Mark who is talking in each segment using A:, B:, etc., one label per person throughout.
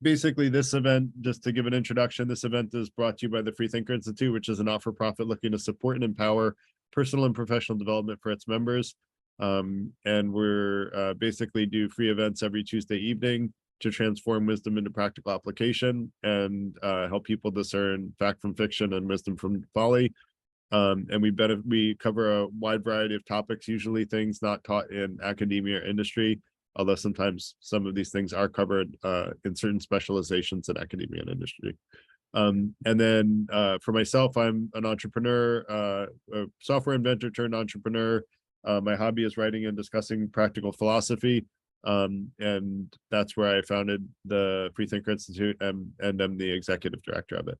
A: basically this event, just to give an introduction, this event is brought to you by the Freethinker Institute, which is a not-for-profit looking to support and empower personal and professional development for its members. And we're basically do free events every Tuesday evening to transform wisdom into practical application and help people discern fact from fiction and wisdom from folly. And we cover a wide variety of topics, usually things not taught in academia or industry, although sometimes some of these things are covered in certain specializations in academia and industry. And then for myself, I'm an entrepreneur, a software inventor turned entrepreneur. My hobby is writing and discussing practical philosophy. And that's where I founded the Freethinker Institute and I'm the executive director of it.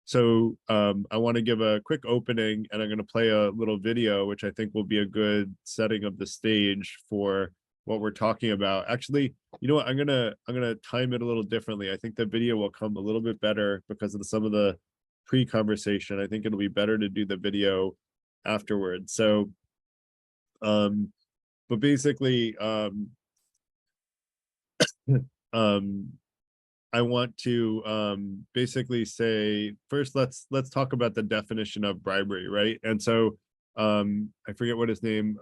A: So I want to give a quick opening, and I'm going to play a little video, which I think will be a good setting of the stage for what we're talking about. Actually, you know what? I'm gonna time it a little differently. I think the video will come a little bit better because of some of the pre-conversation. I think it'll be better to do the video afterwards. So, but basically, I want to basically say first, let's talk about the definition of bribery, right? And so I forget what his name,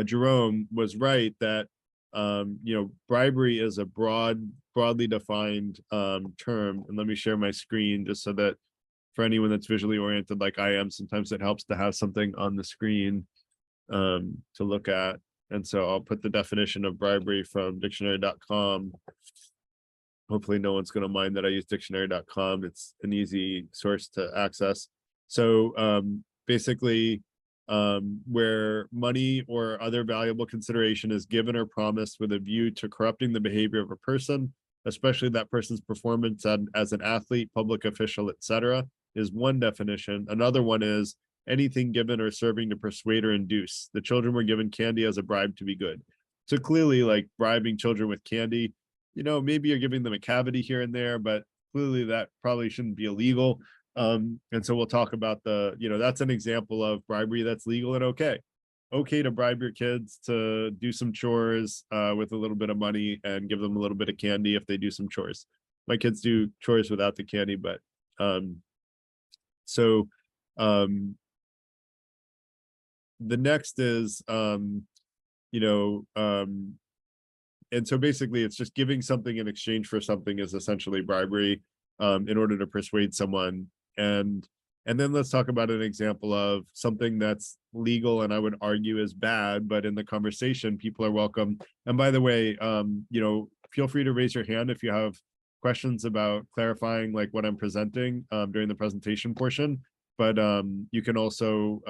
A: Jerome was right that you know, bribery is a broadly defined term. And let me share my screen just so that for anyone that's visually oriented like I am, sometimes it helps to have something on the screen to look at. And so I'll put the definition of bribery from dictionary.com. Hopefully no one's going to mind that I use dictionary.com. It's an easy source to access. So basically, where money or other valuable consideration is given or promised with a view to corrupting the behavior of a person, especially that person's performance as an athlete, public official, etc., is one definition. Another one is anything given or serving to persuade or induce. The children were given candy as a bribe to be good. So clearly, like bribing children with candy, you know, maybe you're giving them a cavity here and there, but clearly that probably shouldn't be illegal. And so we'll talk about you know, that's an example of bribery that's legal and okay. Okay to bribe your kids to do some chores with a little bit of money and give them a little bit of candy if they do some chores. My kids do chores without the candy, but so the next is you know, and so basically it's just giving something in exchange for something is essentially bribery in order to persuade someone. And then let's talk about an example of something that's legal and I would argue is bad, but in the conversation, people are welcome. And by the way, you know, feel free to raise your hand if you have questions about clarifying like what I'm presenting during the presentation portion. But you can also,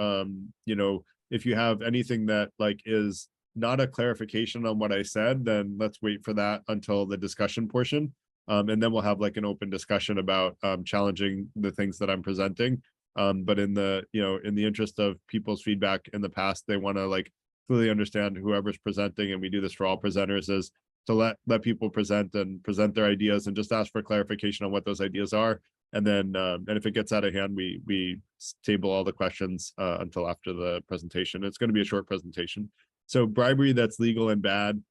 A: you know, if you have anything that like is not a clarification on what I said, then let's wait for that until the discussion portion. And then we'll have like an open discussion about challenging the things that I'm presenting. But in the, you know, in the interest of people's feedback in the past, they want to like clearly understand whoever's presenting, and we do this for all presenters, is to let people present their ideas and just ask for clarification on what those ideas are. And then and if it gets out of hand, we table all the questions until after the presentation. It's going to be a short presentation. So bribery that's legal and bad.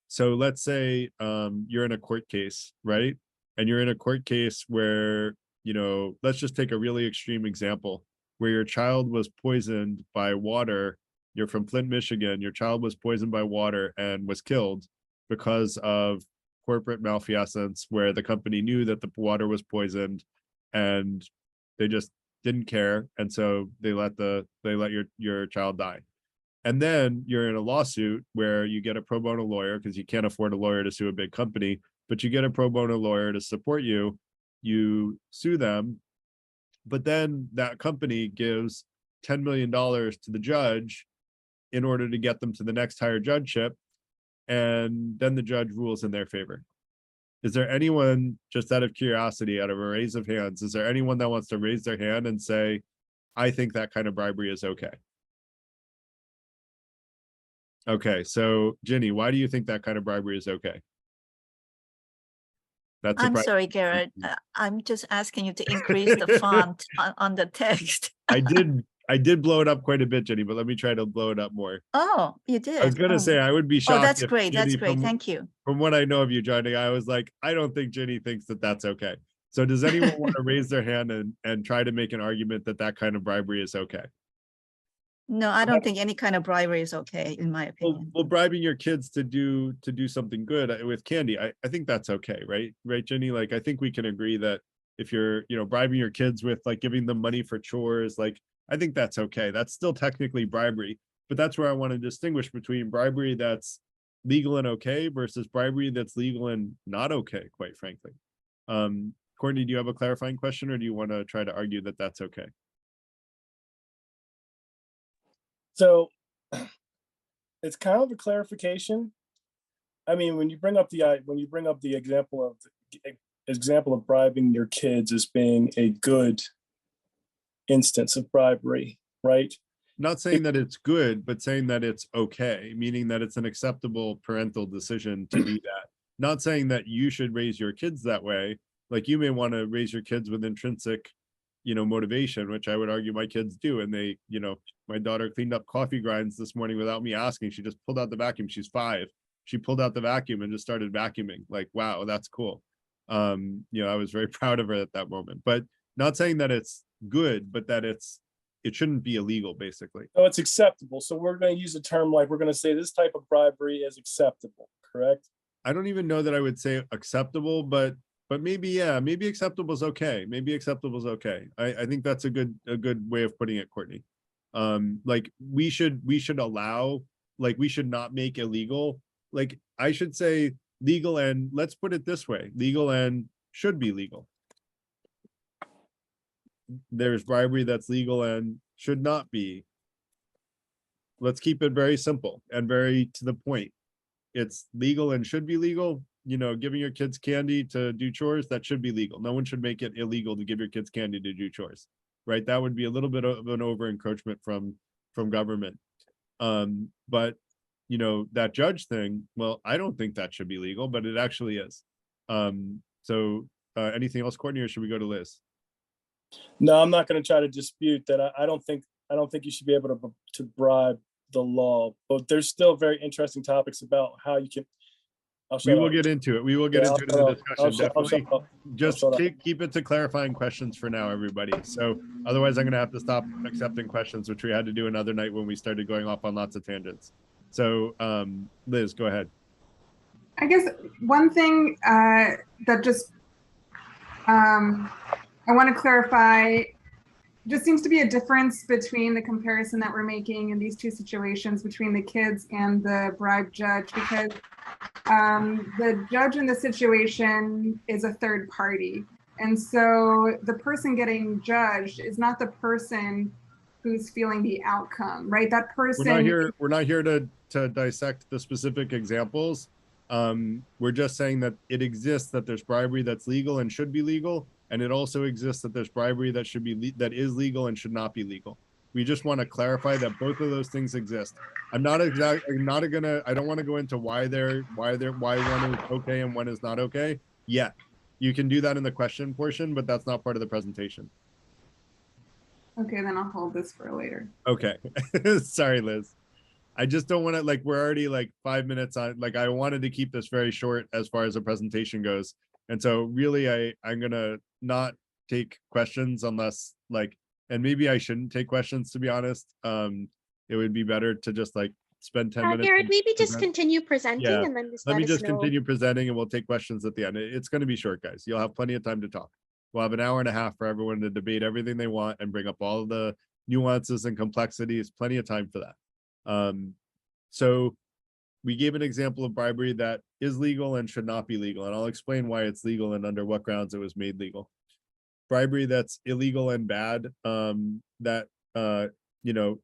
A: So let's say you're in a court case, right? And you're in a court case where, you know, let's just take a really extreme example where your child was poisoned by water. You're from Flint, Michigan. Your child was poisoned by water and was killed because of corporate malfeasance, where the company knew that the water was poisoned and they just didn't care. And so they let your child die. And then you're in a lawsuit where you get a pro bono lawyer because you can't afford a lawyer to sue a big company, but you get a pro bono lawyer to support you. You sue them, but then that company gives $10 million to the judge in order to get them to the next higher judgeship. And then the judge rules in their favor. Is there anyone, just out of curiosity, out of a raise of hands, is there anyone that wants to raise their hand and say, I think that kind of bribery is okay? Okay, so Ginny, why do you think that kind of bribery is okay? That's
B: I'm sorry, Garrett. I'm just asking you to increase the font on the text.
A: I I did blow it up quite a bit, Jenny, but let me try to blow it up more.
B: Oh, you
A: I was
B: did.
A: gonna say I would be
B: Oh,
A: shocked
B: that's
A: if
B: great. That's
A: Jenny,
B: great. Thank you.
A: from what I know of you, Johnny, I was like, I don't think Jenny thinks that that's okay. So does anyone want to raise their hand and try to make an argument that that kind of bribery is okay?
B: No, I don't think any kind of bribery is okay, in my opinion.
A: Well, bribing your kids to do something good with candy, I think that's okay, right? Right, Jenny? Like, I think we can agree that if you're, bribing your kids with like giving them money for chores, like, I think that's okay. That's still technically bribery, but that's where I want to distinguish between bribery that's legal and okay versus bribery that's legal and not okay, quite frankly. Courtney, do you have a clarifying question, or do you want to try to argue that that's okay?
C: So it's kind of a clarification. I mean, when you bring up the example of bribing your kids as being a good instance of bribery, right?
A: Not saying that it's good, but saying that it's okay, meaning that it's an acceptable parental decision to do that. Not saying that you should raise your kids that way. Like, you may want to raise your kids with intrinsic, motivation, which I would argue my kids do. And they, my daughter cleaned up coffee grinds this morning without me asking. She just pulled out the vacuum. She's 5. She pulled out the vacuum and just started vacuuming. Like, wow, that's cool. I was very proud of her at that moment, but not saying that it's good, but that it shouldn't be illegal, basically.
C: So it's acceptable. So we're going to use a term like, we're going to say this type of bribery is acceptable, correct?
A: I don't even know that I would say acceptable, but maybe, yeah, maybe acceptable is okay. Maybe acceptable is okay. I think that's a good way of putting it, Courtney. Like, we should allow, like, we should not make illegal. Like, I should say legal, and let's put it this way, legal and should be legal. There's bribery that's legal and should not be. Let's keep it very simple and very to the point. It's legal and should be legal. Giving your kids candy to do chores, that should be legal. No one should make it illegal to give your kids candy to do chores, right? That would be a little bit of an over encroachment from government. But that judge thing, well, I don't think that should be legal, but it actually is. So anything else, Courtney, or should we go to Liz?
C: No, I'm not going to try to dispute that. I don't think you should be able to bribe the law, but there's still very interesting topics about how you can.
A: We will get into it. We will get into it in the discussion. Definitely. Just keep it to clarifying questions for now, everybody. So otherwise, I'm going to have to stop accepting questions, which we had to do another night when we started going off on lots of tangents. So Liz, go ahead.
D: I guess one thing that just I want to clarify, just seems to be a difference between the comparison that we're making in these two situations between the kids and the bribe judge, because the judge in the situation is a third party. And so the person getting judged is not the person who's feeling the outcome, right? That person.
A: We're not here to dissect the specific examples. We're just saying that it exists, that there's bribery that's legal and should be legal, and it also exists that there's bribery that that is legal and should not be legal. We just want to clarify that both of those things exist. I don't want to go into why one is okay and one is not okay yet. You can do that in the question portion, but that's not part of the presentation.
D: Okay, then I'll hold this for later.
A: Okay. Sorry, Liz. I just don't want to, like, we're already like 5 minutes on, like, I wanted to keep this very short as far as the presentation goes. And so really, I'm going to not take questions unless, like, and maybe I shouldn't take questions, to be honest. It would be better to just like spend 10 minutes.
E: Garrett, maybe just continue presenting,
A: Yeah.
E: and then just
A: let me just
E: know.
A: continue presenting, and we'll take questions at the end. It's going to be short, guys. You'll have plenty of time to talk. We'll have an hour and a half for everyone to debate everything they want and bring up all the nuances and complexities. Plenty of time for that. So we gave an example of bribery that is legal and should not be legal, and I'll explain why it's legal and under what grounds it was made legal. Bribery that's illegal and bad,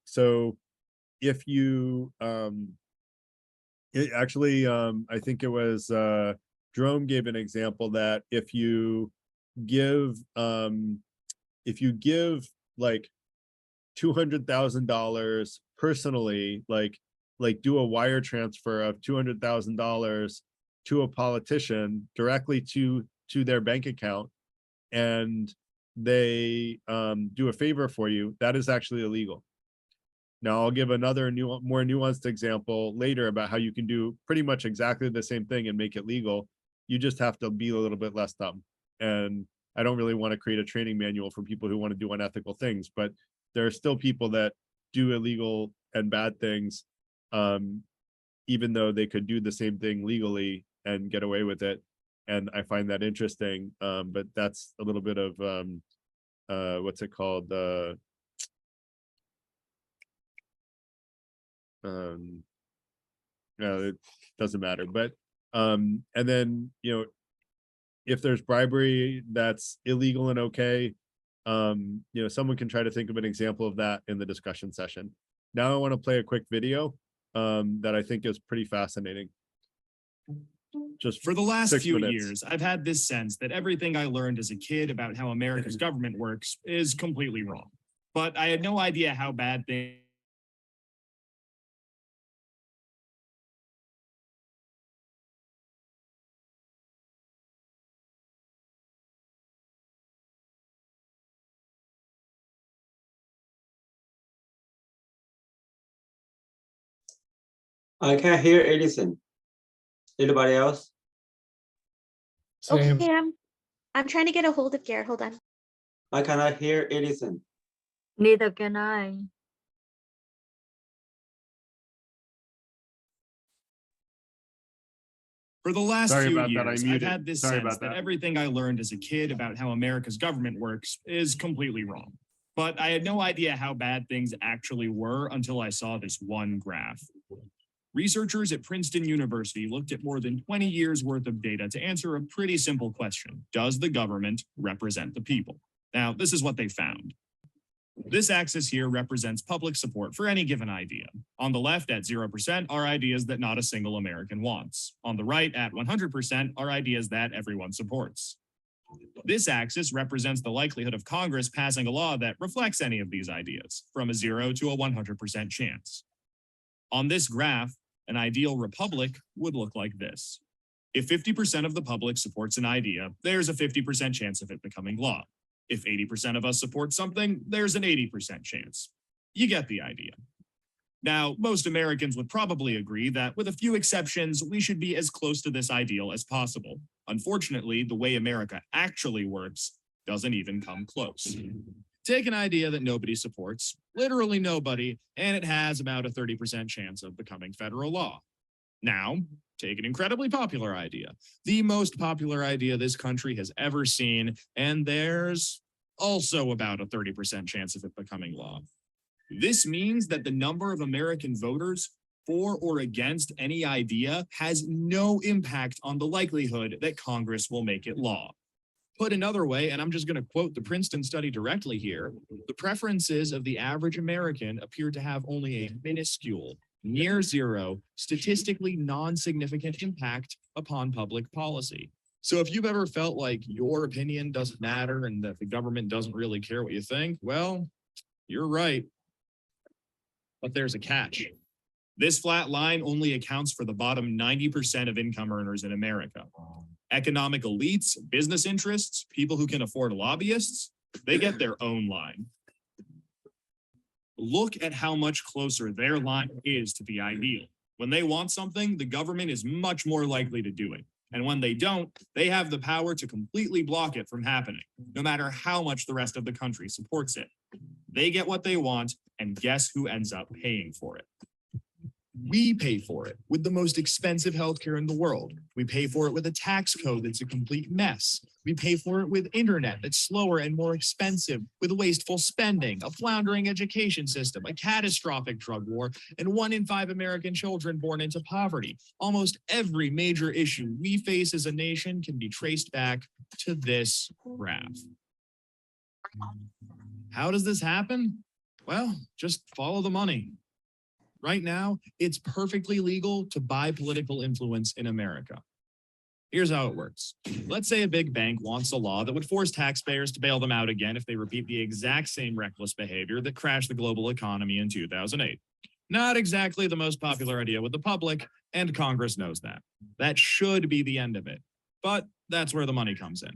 A: so if you I think it was Jerome gave an example that if you give like $200,000 personally, like do a wire transfer of $200,000 to a politician directly to their bank account, and they do a favor for you, that is actually illegal. Now I'll give another more nuanced example later about how you can do pretty much exactly the same thing and make it legal. You just have to be a little bit less dumb. And I don't really want to create a training manual for people who want to do unethical things, but there are still people that do illegal and bad things, even though they could do the same thing legally and get away with it. And I find that interesting. But that's a little bit of what's it called? It doesn't matter. But and then, you know, if there's bribery that's illegal and okay, you know, someone can try to think of an example of that in the discussion session. Now I want to play a quick video that I think is pretty fascinating. Just
F: For the last
A: 6
F: few
A: minutes.
F: years, I've had this sense that everything I learned as a kid about how America's government works is completely wrong. But I had no idea how bad things.
G: I can't hear Edison. Anybody else?
E: Okay, I'm trying to get a hold of Garrett. Hold on.
G: I cannot hear Edison.
H: Neither can I.
F: For the last
A: Sorry
F: few
A: about that, I
F: years, I've
A: muted.
F: had this
A: Sorry
F: sense
A: about
F: that
A: that.
F: everything I learned as a kid about how America's government works is completely wrong. But I had no idea how bad things actually were until I saw this one graph. Researchers at Princeton University looked at more than 20 years worth of data to answer a pretty simple question. Does the government represent the people? Now, this is what they found. This axis here represents public support for any given idea. On the left at 0% are ideas that not a single American wants. On the right at 100% are ideas that everyone supports. This axis represents the likelihood of Congress passing a law that reflects any of these ideas, from a 0 to a 100% chance. On this graph, an ideal republic would look like this. If 50% of the public supports an idea, there's a 50% chance of it becoming law. If 80% of us support something, there's an 80% chance. You get the idea. Now, most Americans would probably agree that with a few exceptions, we should be as close to this ideal as possible. Unfortunately, the way America actually works doesn't even come close. Take an idea that nobody supports, literally nobody, and it has about a 30% chance of becoming federal law. Now, take an incredibly popular idea, the most popular idea this country has ever seen, and there's also about a 30% chance of it becoming law. This means that the number of American voters for or against any idea has no impact on the likelihood that Congress will make it law. Put another way, and I'm just going to quote the Princeton study directly here, the preferences of the average American appear to have only a minuscule, near zero, statistically non-significant impact upon public policy. So if you've ever felt like your opinion doesn't matter and that the government doesn't really care what you think, well, you're right. But there's a catch. This flat line only accounts for the bottom 90% of income earners in America. Economic elites, business interests, people who can afford lobbyists, they get their own line. Look at how much closer their line is to the ideal. When they want something, the government is much more likely to do it. And when they don't, they have the power to completely block it from happening, no matter how much the rest of the country supports it. They get what they want, and guess who ends up paying for it? We pay for it with the most expensive healthcare in the world. We pay for it with a tax code that's a complete mess. We pay for it with internet that's slower and more expensive, with wasteful spending, a floundering education system, a catastrophic drug war, and 1 in 5 American children born into poverty. Almost every major issue we face as a nation can be traced back to this graph. How does this happen? Well, just follow the money. Right now, it's perfectly legal to buy political influence in America. Here's how it works. Let's say a big bank wants a law that would force taxpayers to bail them out again if they repeat the exact same reckless behavior that crashed the global economy in 2008. Not exactly the most popular idea with the public, and Congress knows that. That should be the end of it. But that's where the money comes in.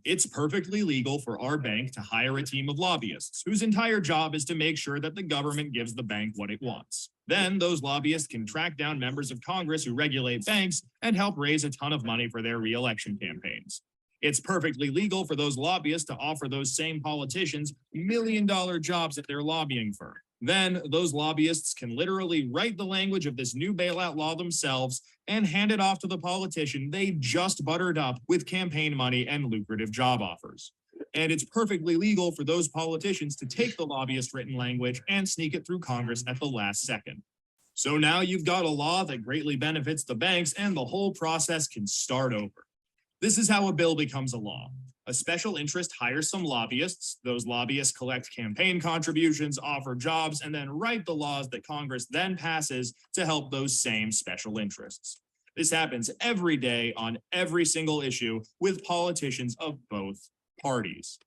F: It's perfectly legal for our bank to hire a team of lobbyists whose entire job is to make sure that the government gives the bank what it wants. Then those lobbyists can track down members of Congress who regulate banks and help raise a ton of money for their re-election campaigns. It's perfectly legal for those lobbyists to offer those same politicians million-dollar jobs at their lobbying firm. Then those lobbyists can literally write the language of this new bailout law themselves and hand it off to the politician they just buttered up with campaign money and lucrative job offers. And it's perfectly legal for those politicians to take the lobbyist written language and sneak it through Congress at the last second. So now you've got a law that greatly benefits the banks and the whole process can start over. This is how a bill becomes a law. A special interest hires some lobbyists. Those lobbyists collect campaign contributions, offer jobs, and then write the laws that Congress then passes to help those same special interests. This happens every day on every single issue with politicians of both parties.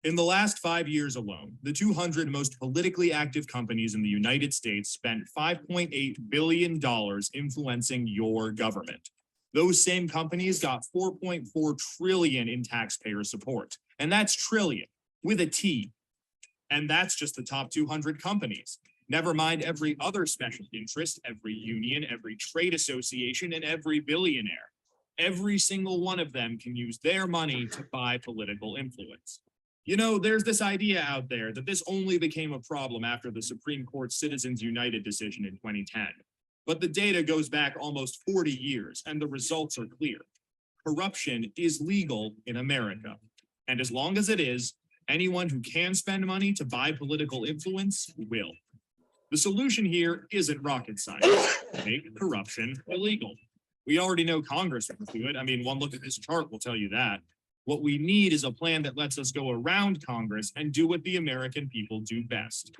F: In the last 5 years alone, the 200 most politically active companies in the United States spent $5.8 billion influencing your government. Those same companies got 4.4 trillion in taxpayer support. And that's trillion with a T. And that's just the top 200 companies. Never mind every other special interest, every union, every trade association, and every billionaire. Every single one of them can use their money to buy political influence. You know, there's this idea out there that this only became a problem after the Supreme Court Citizens United decision in 2010. But the data goes back almost 40 years, and the results are clear. Corruption is legal in America. And as long as it is, anyone who can spend money to buy political influence will. The solution here isn't rocket science. Make corruption illegal. We already know Congress will do it. I mean, one look at this chart will tell you that. What we need is a plan that lets us go around Congress and do what the American people do best.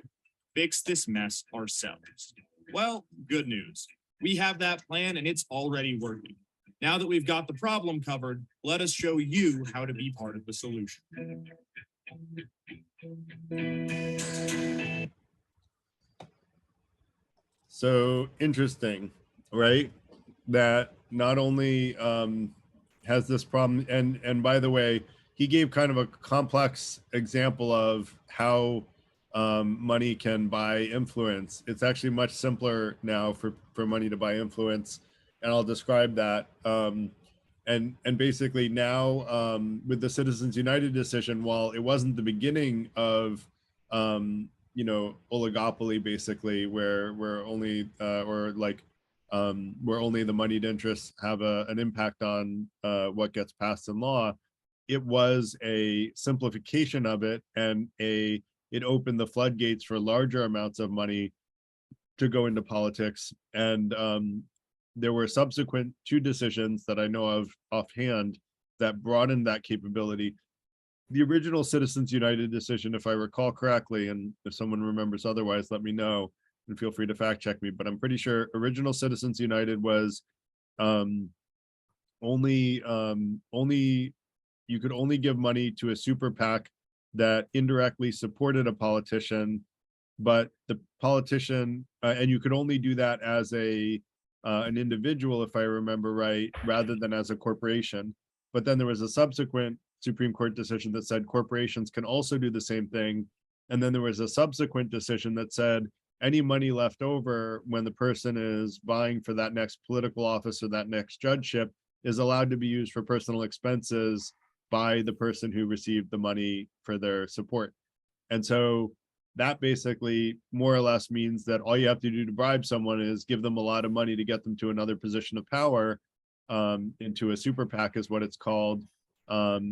F: Fix this mess ourselves. Well, good news. We have that plan and it's already working. Now that we've got the problem covered, let us show you how to be part of the solution.
A: So interesting, right? That not only has this problem, and by the way, he gave kind of a complex example of how money can buy influence. It's actually much simpler now for money to buy influence, and I'll describe that. And basically now with the Citizens United decision, while it wasn't the beginning of oligopoly, basically where only where only the moneyed interests have an impact on what gets passed in law, it was a simplification of it, and it opened the floodgates for larger amounts of money to go into politics. And there were subsequent 2 decisions that I know of offhand that broadened that capability. The original Citizens United decision, if I recall correctly, and if someone remembers otherwise, let me know and feel free to fact check me, but I'm pretty sure original Citizens United was only you could only give money to a super PAC that indirectly supported a politician, but the politician, and you could only do that as an individual, if I remember right, rather than as a corporation. But then there was a subsequent Supreme Court decision that said corporations can also do the same thing. And then there was a subsequent decision that said any money left over when the person is vying for that next political office or that next judgeship is allowed to be used for personal expenses by the person who received the money for their support. And so that basically more or less means that all you have to do to bribe someone is give them a lot of money to get them to another position of power, into a super PAC is what it's called. That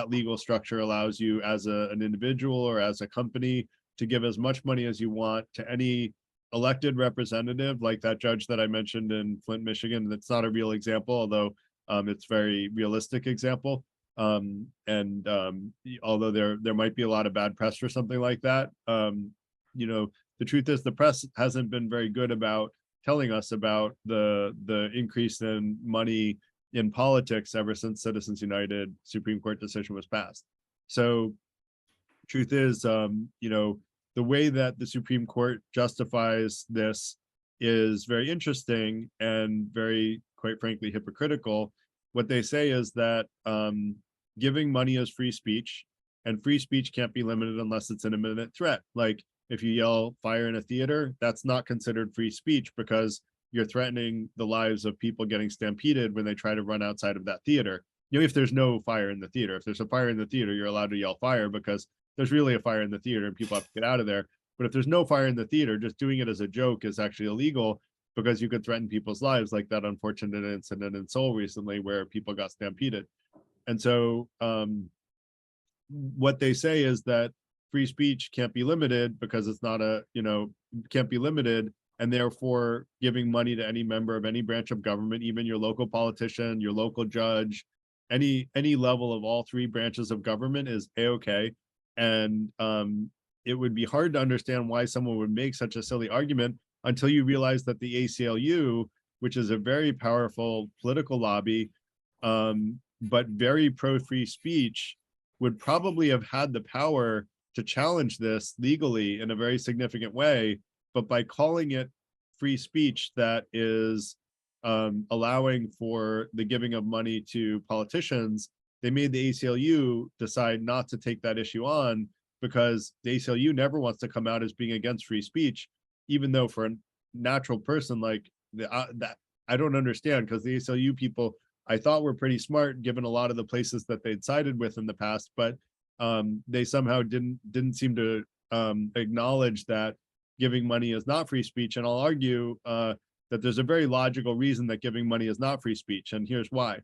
A: legal structure allows you as an individual or as a company to give as much money as you want to any elected representative, like that judge that I mentioned in Flint, Michigan. That's not a real example, although it's very realistic example. Although there might be a lot of bad press for something like that, the truth is the press hasn't been very good about telling us about the increase in money in politics ever since Citizens United Supreme Court decision was passed. So truth is, the way that the Supreme Court justifies this is very interesting and very, quite frankly, hypocritical. what they say is that giving money is free speech, and free speech can't be limited unless it's an imminent threat. Like if you yell fire in a theater, that's not considered free speech because you're threatening the lives of people getting stampeded when they try to run outside of that theater. You know, if there's no fire in the theater, if there's a fire in the theater, you're allowed to yell fire because there's really a fire in the theater and people have to get out of there. But if there's no fire in the theater, just doing it as a joke is actually illegal because you could threaten people's lives, like that unfortunate incident in Seoul recently where people got stampeded. And so what they say is that free speech can't be limited because it's not a, can't be limited. And therefore giving money to any member of any branch of government, even your local politician, your local judge, any level of all three branches of government is a-okay. And it would be hard to understand why someone would make such a silly argument until you realize that the ACLU, which is a very powerful political lobby, but very pro-free speech, would probably have had the power to challenge this legally in a very significant way. But by calling it free speech that is allowing for the giving of money to politicians, they made the ACLU decide not to take that issue on because the ACLU never wants to come out as being against free speech, even though for a natural person like that, I don't understand, because the ACLU people I thought were pretty smart given a lot of the places that they'd sided with in the past, but they somehow didn't seem to acknowledge that giving money is not free speech. And I'll argue that there's a very logical reason that giving money is not free speech. And here's why.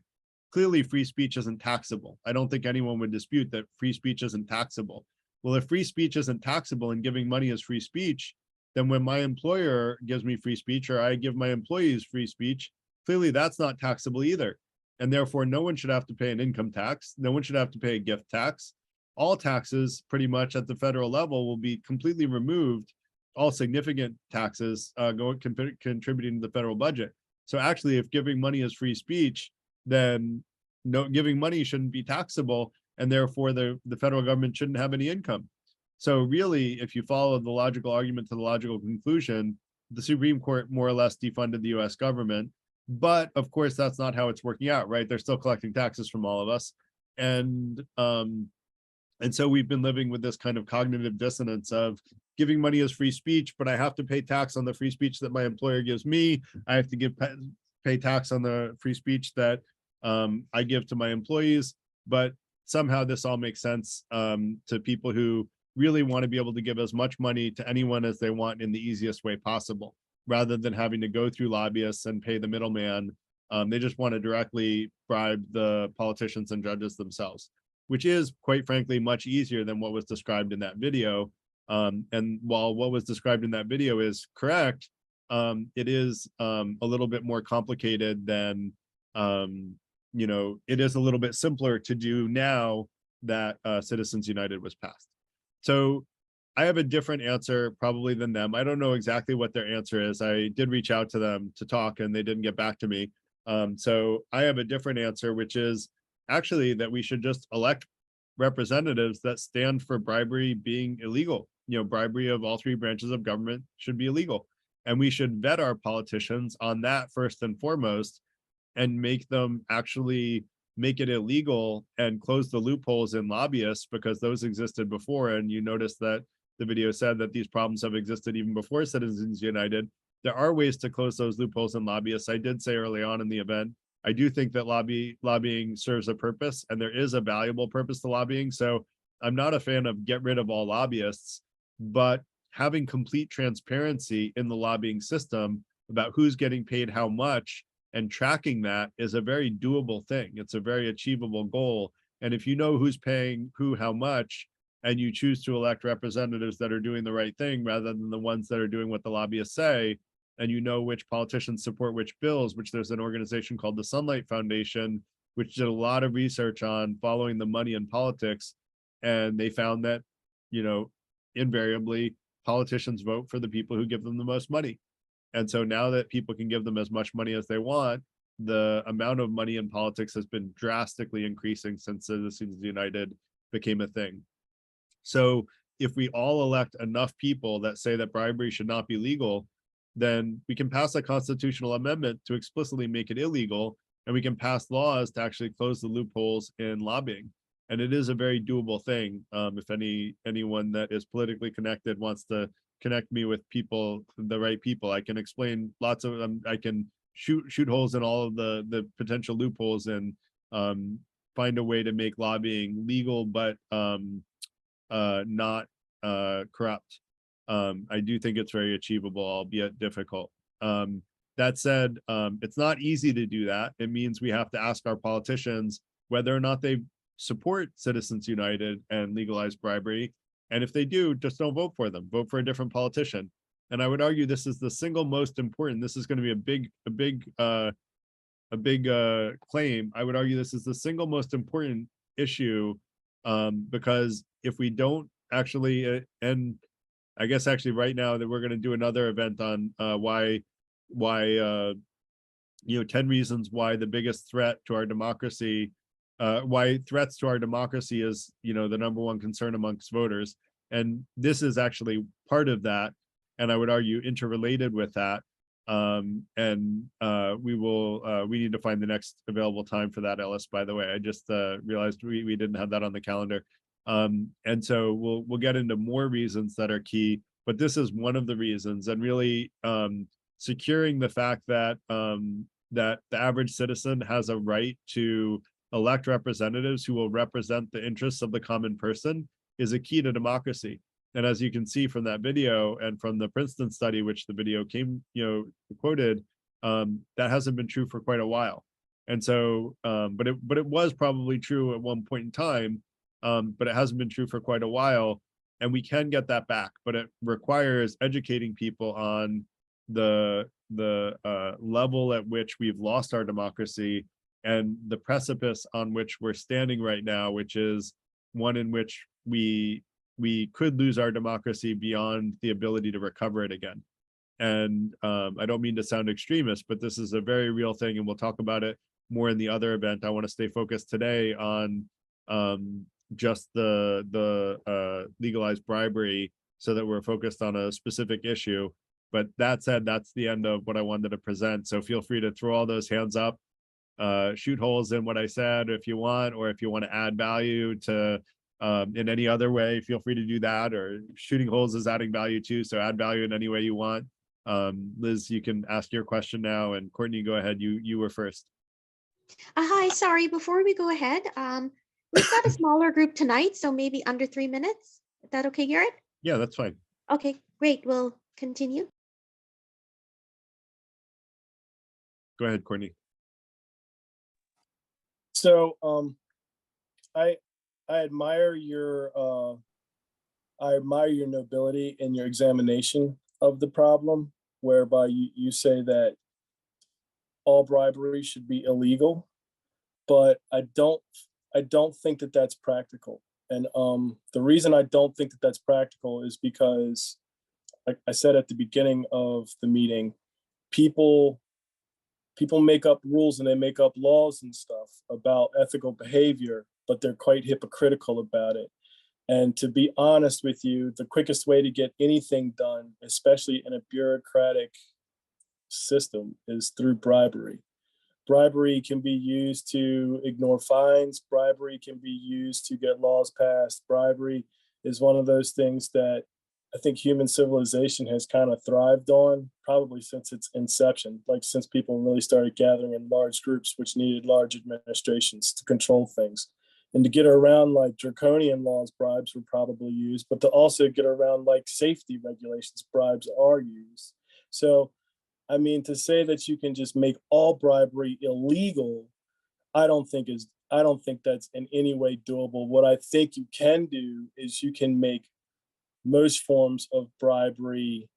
A: Clearly, free speech isn't taxable. I don't think anyone would dispute that free speech isn't taxable. Well, if free speech isn't taxable and giving money is free speech, then when my employer gives me free speech or I give my employees free speech, clearly that's not taxable either. And therefore, no one should have to pay an income tax. No one should have to pay a gift tax. All taxes pretty much at the federal level will be completely removed. All significant taxes contributing to the federal budget. So actually, if giving money is free speech, then giving money shouldn't be taxable, and therefore the federal government shouldn't have any income. So really, if you follow the logical argument to the logical conclusion, the Supreme Court more or less defunded the US government. But of course, that's not how it's working out, right? They're still collecting taxes from all of us. And so we've been living with this kind of cognitive dissonance of giving money as free speech, but I have to pay tax on the free speech that my employer gives me. I have to pay tax on the free speech that I give to my employees. But somehow this all makes sense to people who really want to be able to give as much money to anyone as they want in the easiest way possible, rather than having to go through lobbyists and pay the middleman. They just want to directly bribe the politicians and judges themselves, which is, quite frankly, much easier than what was described in that video. And while what was described in that video is correct, it is a little bit more complicated than, it is a little bit simpler to do now that Citizens United was passed. So I have a different answer probably than them. I don't know exactly what their answer is. I did reach out to them to talk and they didn't get back to me. So I have a different answer, which is actually that we should just elect representatives that stand for bribery being illegal. Bribery of all three branches of government should be illegal. And we should vet our politicians on that first and foremost and make them actually make it illegal and close the loopholes in lobbyists, because those existed before. And you notice that the video said that these problems have existed even before Citizens United. There are ways to close those loopholes in lobbyists. I did say early on in the event, I do think that lobbying serves a purpose, and there is a valuable purpose to lobbying. So I'm not a fan of get rid of all lobbyists, but having complete transparency in the lobbying system about who's getting paid how much and tracking that is a very doable thing. It's a very achievable goal. And if you know who's paying who how much, and you choose to elect representatives that are doing the right thing rather than the ones that are doing what the lobbyists say, and you know which politicians support which bills, which there's an organization called the Sunlight Foundation, which did a lot of research on following the money in politics. And they found that, invariably politicians vote for the people who give them the most money. And so now that people can give them as much money as they want, the amount of money in politics has been drastically increasing since Citizens United became a thing. So if we all elect enough people that say that bribery should not be legal, then we can pass a constitutional amendment to explicitly make it illegal. and we can pass laws to actually close the loopholes in lobbying. And it is a very doable thing. If anyone that is politically connected wants to connect me with people, the right people, I can explain lots of them. I can shoot holes in all of the potential loopholes and find a way to make lobbying legal, but not corrupt. I do think it's very achievable, albeit difficult. That said, it's not easy to do that. It means we have to ask our politicians whether or not they support Citizens United and legalized bribery. And if they do, just don't vote for them. Vote for a different politician. And I would argue this is the single most important. This is going to be a big claim. I would argue this is the single most important issue, because if we don't actually, and I guess actually right now that we're going to do another event on why 10 reasons why the biggest threat to our democracy, why threats to our democracy is, the number one concern amongst voters. And this is actually part of that. And I would argue interrelated with that. We need to find the next available time for that, Ellis, by the way. I just realized we didn't have that on the calendar. And so we'll get into more reasons that are key, but this is one of the reasons, and really securing the fact that that the average citizen has a right to elect representatives who will represent the interests of the common person is a key to democracy. And as you can see from that video and from the Princeton study, which the video came, quoted, that hasn't been true for quite a while. And so, but it was probably true at one point in time, but it hasn't been true for quite a while. And we can get that back, but it requires educating people on the level at which we've lost our democracy and the precipice on which we're standing right now, which is one in which we could lose our democracy beyond the ability to recover it again. And I don't mean to sound extremist, but this is a very real thing, and we'll talk about it more in the other event. I want to stay focused today on just the legalized bribery, so that we're focused on a specific issue. But that said, that's the end of what I wanted to present. So feel free to throw all those hands up, shoot holes in what I said if you want, or if you want to add value to in any other way, feel free to do that. Or shooting holes is adding value too, so add value in any way you want. Liz, you can ask your question now, and Courtney, go ahead. You were first.
E: Hi, sorry, before we go ahead, we've got a smaller group tonight, so maybe under 3 minutes. Is that okay, Garrett?
A: Yeah, that's fine.
E: Okay, great. We'll continue.
A: Go ahead, Courtney.
C: So I admire your nobility in your examination of the problem, whereby you say that all bribery should be illegal, but I don't think that that's practical. And the reason I don't think that that's practical is because, like I said at the beginning of the meeting, people make up rules and they make up laws and stuff about ethical behavior, but they're quite hypocritical about it. And to be honest with you, the quickest way to get anything done, especially in a bureaucratic system, is through bribery. Bribery can be used to ignore fines. Bribery can be used to get laws passed. Bribery is one of those things that I think human civilization has kind of thrived on, probably since its inception, like since people really started gathering in large groups, which needed large administrations to control things. And to get around like draconian laws, bribes were probably used, but to also get around like safety regulations, bribes are used. So, I mean, to say that you can just make all bribery illegal, I don't think that's in any way doable. What I think you can do is you can make most forms of bribery,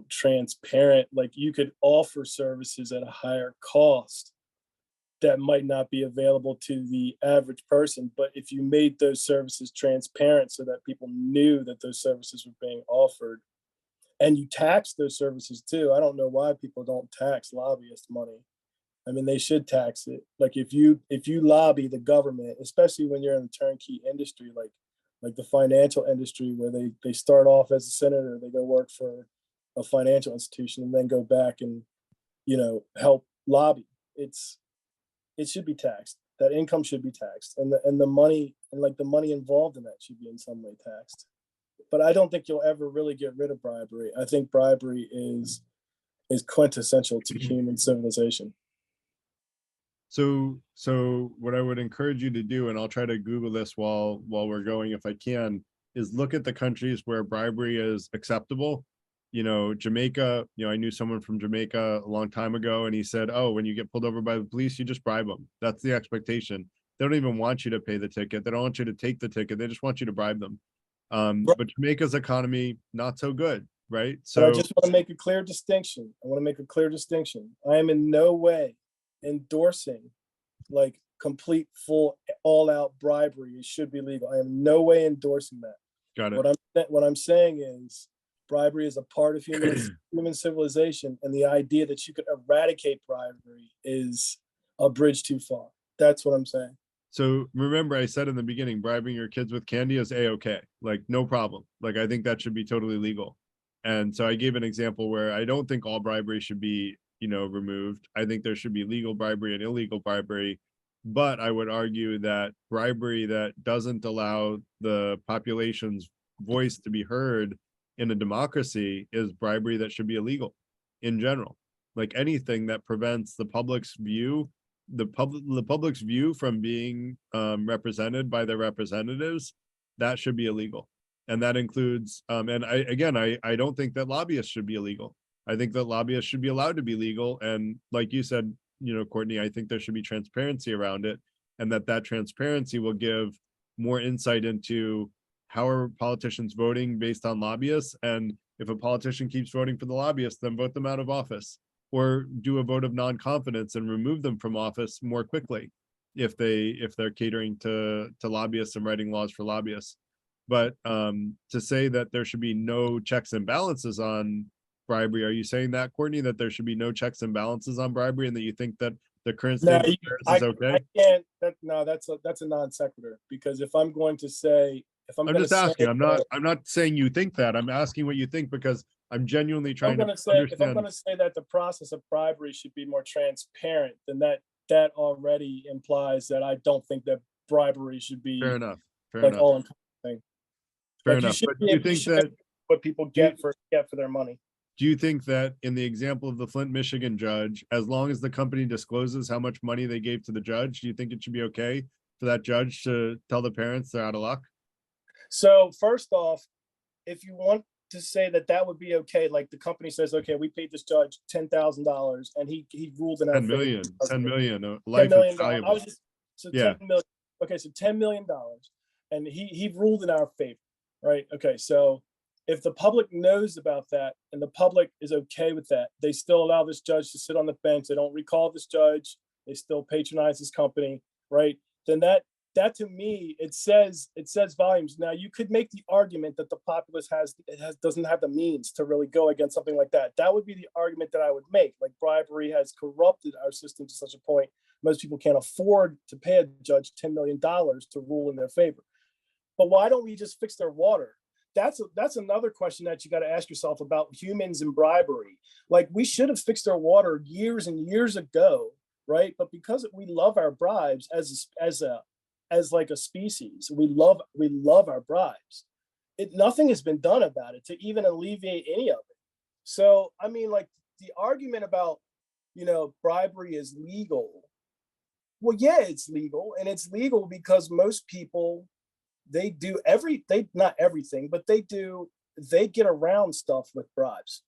C: transparent. Like you could offer services at a higher cost that might not be available to the average person. But if you made those services transparent so that people knew that those services were being offered, and you tax those services too. I don't know why people don't tax lobbyist money. I mean, they should tax it. Like if you lobby the government, especially when you're in the turnkey industry, like the financial industry, where they start off as a senator, they go work for a financial institution and then go back and, help lobby. it should be taxed. That income should be taxed, and the money and like the money involved in that should be in some way taxed. But I don't think you'll ever really get rid of bribery. I think bribery is quintessential to human civilization.
A: So what I would encourage you to do, and I'll try to Google this while we're going if I can, is look at the countries where bribery is acceptable. Jamaica, I knew someone from Jamaica a long time ago, and he said, oh, when you get pulled over by the police, you just bribe them. That's the expectation. They don't even want you to pay the ticket. They don't want you to take the ticket. They just want you to bribe them. But Jamaica's economy, not so good, right?
C: So I just want to make a clear distinction. I am in no way endorsing like complete, full, all-out bribery. It should be legal. I am in no way endorsing that.
A: Got it.
C: What I'm saying is bribery is a part of human civilization, and the idea that you could eradicate bribery is a bridge too far. That's what I'm saying.
A: So remember, I said in the beginning, bribing your kids with candy is a-okay, like no problem. Like I think that should be totally legal. And so I gave an example where I don't think all bribery should be, removed. I think there should be legal bribery and illegal bribery. But I would argue that bribery that doesn't allow the population's voice to be heard in a democracy is bribery that should be illegal in general. Like anything that prevents the public's view, the public's view from being represented by their representatives, that should be illegal. And that includes, and I don't think that lobbyists should be illegal. I think that lobbyists should be allowed to be legal. And like you said, Courtney, I think there should be transparency around it, and that transparency will give more insight into how are politicians voting based on lobbyists. And if a politician keeps voting for the lobbyists, then vote them out of office, or do a vote of non-confidence and remove them from office more quickly if they're catering to lobbyists and writing laws for lobbyists. But to say that there should be no checks and balances on bribery, are you saying that, Courtney, that there should be no checks and balances on bribery, and that you think that the current state of affairs is okay?
C: That's a non sequitur, because if I'm going to say,
A: I'm just asking, I'm not saying you think that, I'm asking what you think, because I'm genuinely trying to understand.
C: If I'm going to say that the process of bribery should be more transparent, then that already implies that I don't think that bribery should be
A: fair enough.
C: all encompassing.
A: Fair enough. But do you think that
C: what people get for their money?
A: Do you think that in the example of the Flint, Michigan judge, as long as the company discloses how much money they gave to the judge, do you think it should be okay for that judge to tell the parents they're out of luck?
C: So first off, if you want to say that would be okay, like the company says, okay, we paid this judge $10,000 and he ruled in our
A: $10 million,
C: favor.
A: $10 million, life is valuable.
C: $10 million. Okay, so $10 million, and he ruled in our favor, right? Okay, so if the public knows about that and the public is okay with that, they still allow this judge to sit on the bench. They don't recall this judge. They still patronize this company, right? Then that to me, it says volumes. Now you could make the argument that the populace doesn't have the means to really go against something like that. That would be the argument that I would make. Like bribery has corrupted our system to such a point most people can't afford to pay a judge $10 million to rule in their favor. But why don't we just fix their water? That's another question that you got to ask yourself about humans and bribery. Like we should have fixed our water years and years ago, right? But because we love our bribes as like a species, we love our bribes. Nothing has been done about it to even alleviate any of it. So I mean, like the argument about bribery is legal. Well, yeah, it's legal, and it's legal because most people, not everything, but they get around stuff with bribes.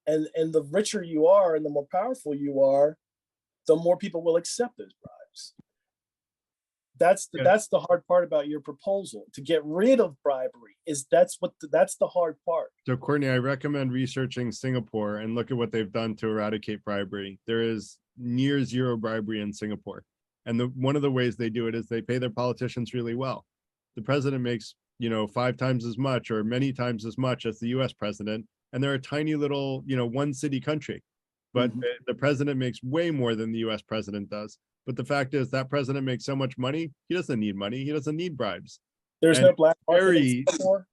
C: And the richer you are and the more powerful you are, the more people will accept those bribes. That's the hard part about your proposal. To get rid of bribery that's the hard part.
A: So Courtney, I recommend researching Singapore and look at what they've done to eradicate bribery. There is near zero bribery in Singapore. And one of the ways they do it is they pay their politicians really well. The president makes, 5 times as much or many times as much as the US president. And they're a tiny little, one city country. But the president makes way more than the US president does. But the fact is that president makes so much money, he doesn't need money. He doesn't need bribes.
C: There's no black market in Singapore?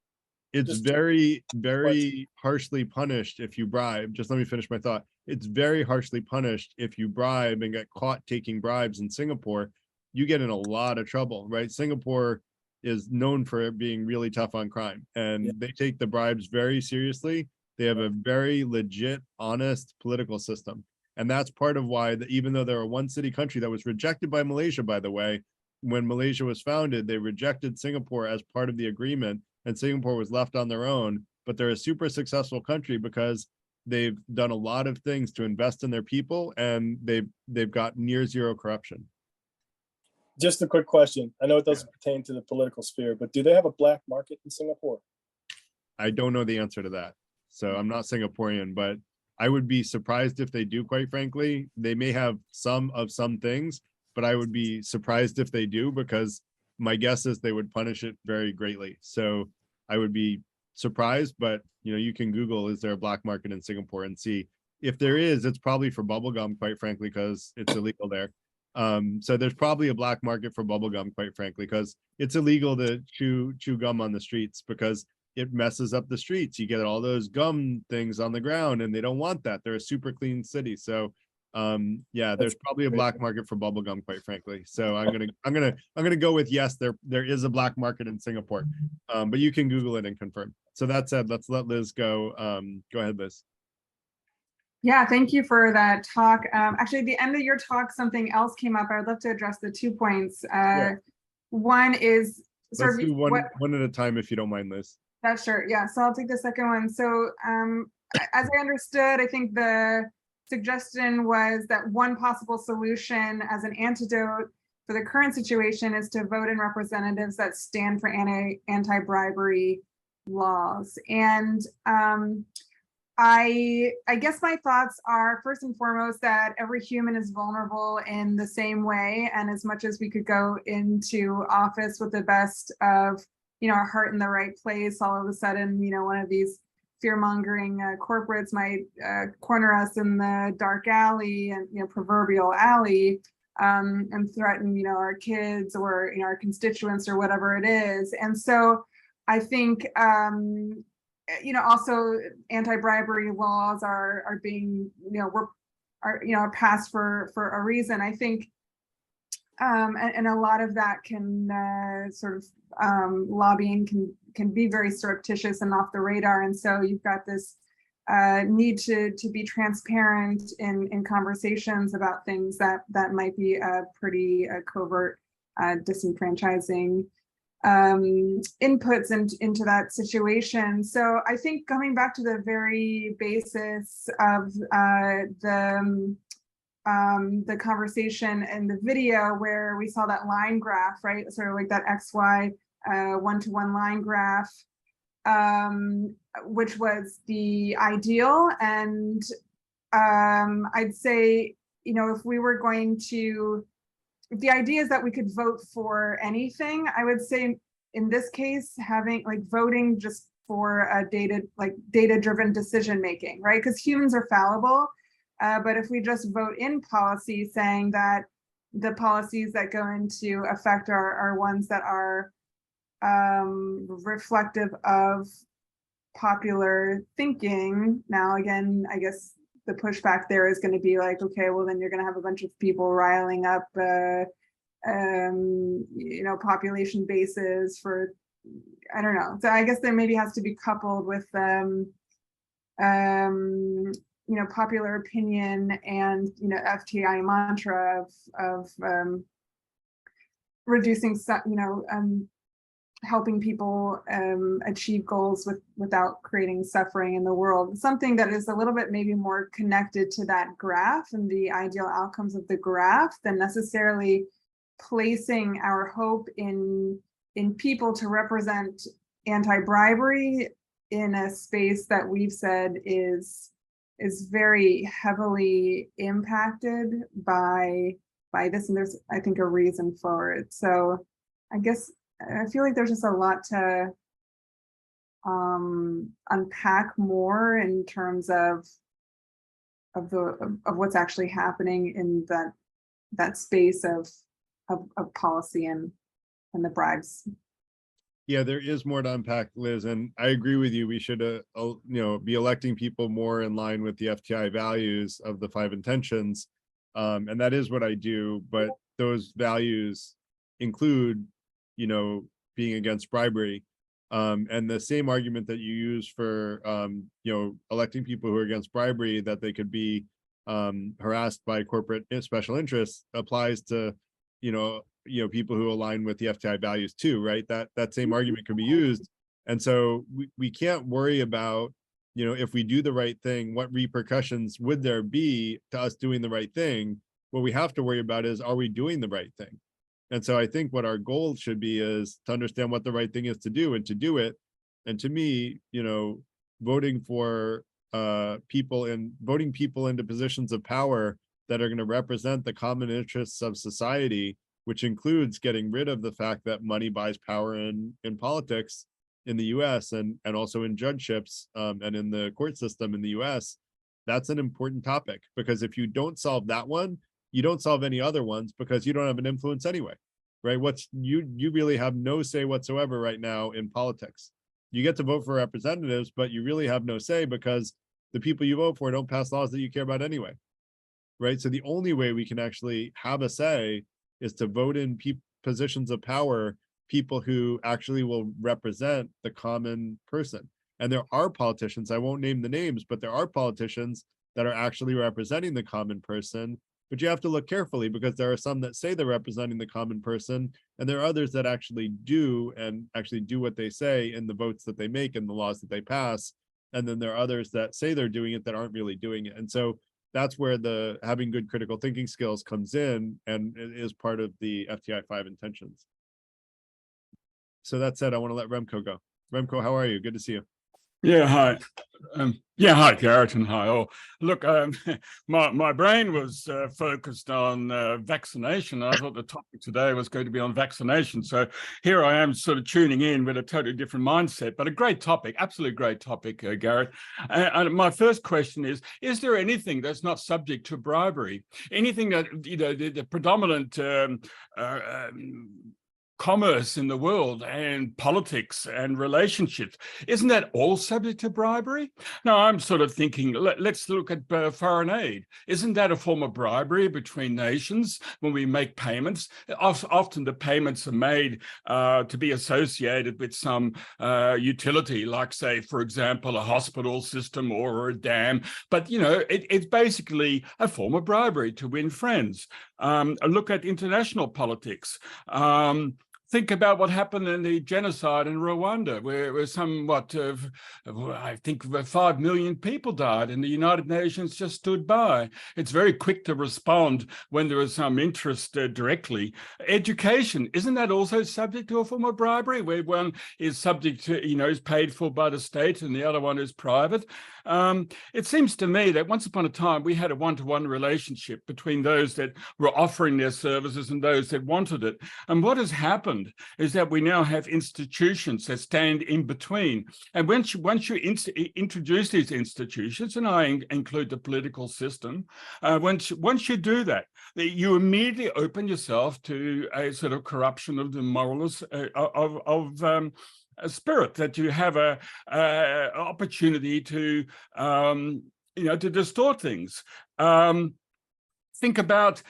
A: It's
C: Just-
A: very, very harshly punished if you bribe. Just let me finish my thought. It's very harshly punished if you bribe and get caught taking bribes in Singapore. You get in a lot of trouble, right? Singapore is known for being really tough on crime, and they take the bribes very seriously. They have a very legit, honest political system. And that's part of why, even though they're a one city country that was rejected by Malaysia, by the way, when Malaysia was founded, they rejected Singapore as part of the agreement, and Singapore was left on their own. But they're a super successful country because they've done a lot of things to invest in their people, and they've got near zero corruption.
C: Just a quick question. I know it doesn't pertain to the political sphere, but do they have a black market in Singapore?
A: I don't know the answer to that. So I'm not Singaporean, but I would be surprised if they do, quite frankly. They may have some things, but I would be surprised if they do, because my guess is they would punish it very greatly. So I would be surprised, but you can Google, is there a black market in Singapore, and see. If there is, it's probably for bubblegum, quite frankly, because it's illegal there. So there's probably a black market for bubblegum, quite frankly, because it's illegal to chew gum on the streets, because it messes up the streets. You get all those gum things on the ground, and they don't want that. They're a super clean city. So yeah, there's probably a black market for bubblegum, quite frankly. So I'm gonna go with yes, there is a black market in Singapore. But you can Google it and confirm. So that said, let's let Liz go. Go ahead, Liz.
D: Yeah, thank you for that talk. Actually, at the end of your talk, something else came up. I would love to address the 2 points. One is sort
A: Let's
D: of
A: do one at a time, if you don't mind, Liz.
D: That's sure. Yeah. So I'll take the second one. So as I understood, I think the suggestion was that one possible solution as an antidote for the current situation is to vote in representatives that stand for anti-bribery laws. And I guess my thoughts are, first and foremost, that every human is vulnerable in the same way. And as much as we could go into office with the best of our heart in the right place, all of a sudden, one of these fear-mongering corporates might corner us in the dark alley and proverbial alley, and threaten our kids or our constituents or whatever it is. And so I think also anti-bribery laws are being are passed for a reason. I think and a lot of that can sort of lobbying can be very surreptitious and off the radar. And so you've got this need to be transparent in conversations about things that might be pretty covert disenfranchising inputs into that situation. So I think coming back to the very basis of the conversation and the video where we saw that line graph, right? Sort of like that XY one-to-one line graph, which was the ideal. And I'd say, if we were going to, if the idea is that we could vote for anything, I would say in this case, having voting just for a data-driven decision making, right? Because humans are fallible. But if we just vote in policy saying that the policies that go into effect are ones that are reflective of popular thinking. Now, again, I guess the pushback there is going to be like, okay, well, then you're going to have a bunch of people riling up, population bases for, I don't know. So I guess there maybe has to be coupled with popular opinion and FTI mantra of reducing helping people achieve goals without creating suffering in the world. Something that is a little bit maybe more connected to that graph and the ideal outcomes of the graph than necessarily placing our hope in people to represent anti-bribery in a space that we've said is very heavily impacted by this, and there's, I think, a reason for it. So I guess I feel like there's just a lot to unpack more in terms of what's actually happening in that space of policy and the bribes.
A: Yeah, there is more to unpack, Liz, and I agree with you. We should, be electing people more in line with the FTI values of the 5 intentions. And that is what I do, but those values include, being against bribery. And the same argument that you use for, electing people who are against bribery, that they could be harassed by corporate special interests, applies to, people who align with the FTI values too, right? That same argument can be used. And so we can't worry about, if we do the right thing, what repercussions would there be to us doing the right thing? What we have to worry about is, are we doing the right thing? And so I think what our goal should be is to understand what the right thing is to do and to do it. And to me, voting for voting people into positions of power that are going to represent the common interests of society, which includes getting rid of the fact that money buys power in politics in the US and also in judgeships and in the court system in the US, that's an important topic, because if you don't solve that one, you don't solve any other ones, because you don't have an influence anyway, right? You really have no say whatsoever right now in politics. You get to vote for representatives, but you really have no say, because the people you vote for don't pass laws that you care about anyway, right? So the only way we can actually have a say is to vote in positions of power, people who actually will represent the common person. And there are politicians, I won't name the names, but there are politicians that are actually representing the common person. But you have to look carefully, because there are some that say they're representing the common person, and there are others that actually do, and actually do what they say in the votes that they make and the laws that they pass. And then there are others that say they're doing it that aren't really doing it. And so that's where the having good critical thinking skills comes in, and it is part of the FTI 5 intentions. So that said, I want to let Remco go. Remco, how are you? Good to see you.
I: Yeah, hi. Hi, Garrett, and hi. Oh, look, my brain was focused on vaccination. I thought the topic today was going to be on vaccination. So here I am sort of tuning in with a totally different mindset, but a great topic, absolutely great topic, Garrett. And my first question is there anything that's not subject to bribery? Anything that, the predominant commerce in the world and politics and relationships, isn't that all subject to bribery? No, I'm sort of thinking, let's look at foreign aid. Isn't that a form of bribery between nations when we make payments? Often the payments are made to be associated with some utility, like, say, for example, a hospital system or a dam. But, it's basically a form of bribery to win friends. Look at international politics. Think about what happened in the genocide in Rwanda, where I think 5 million people died, and the United Nations just stood by. It's very quick to respond when there is some interest directly. Education, isn't that also subject to a form of bribery, where one is subject to, is paid for by the state and the other one is private? It seems to me that once upon a time, we had a one-to-one relationship between those that were offering their services and those that wanted it. And what has happened is that we now have institutions that stand in between. And once you introduce these institutions, and I include the political system, once you do that, you immediately open yourself to a sort of corruption of the morals of spirit, that you have a opportunity to to distort things. Think about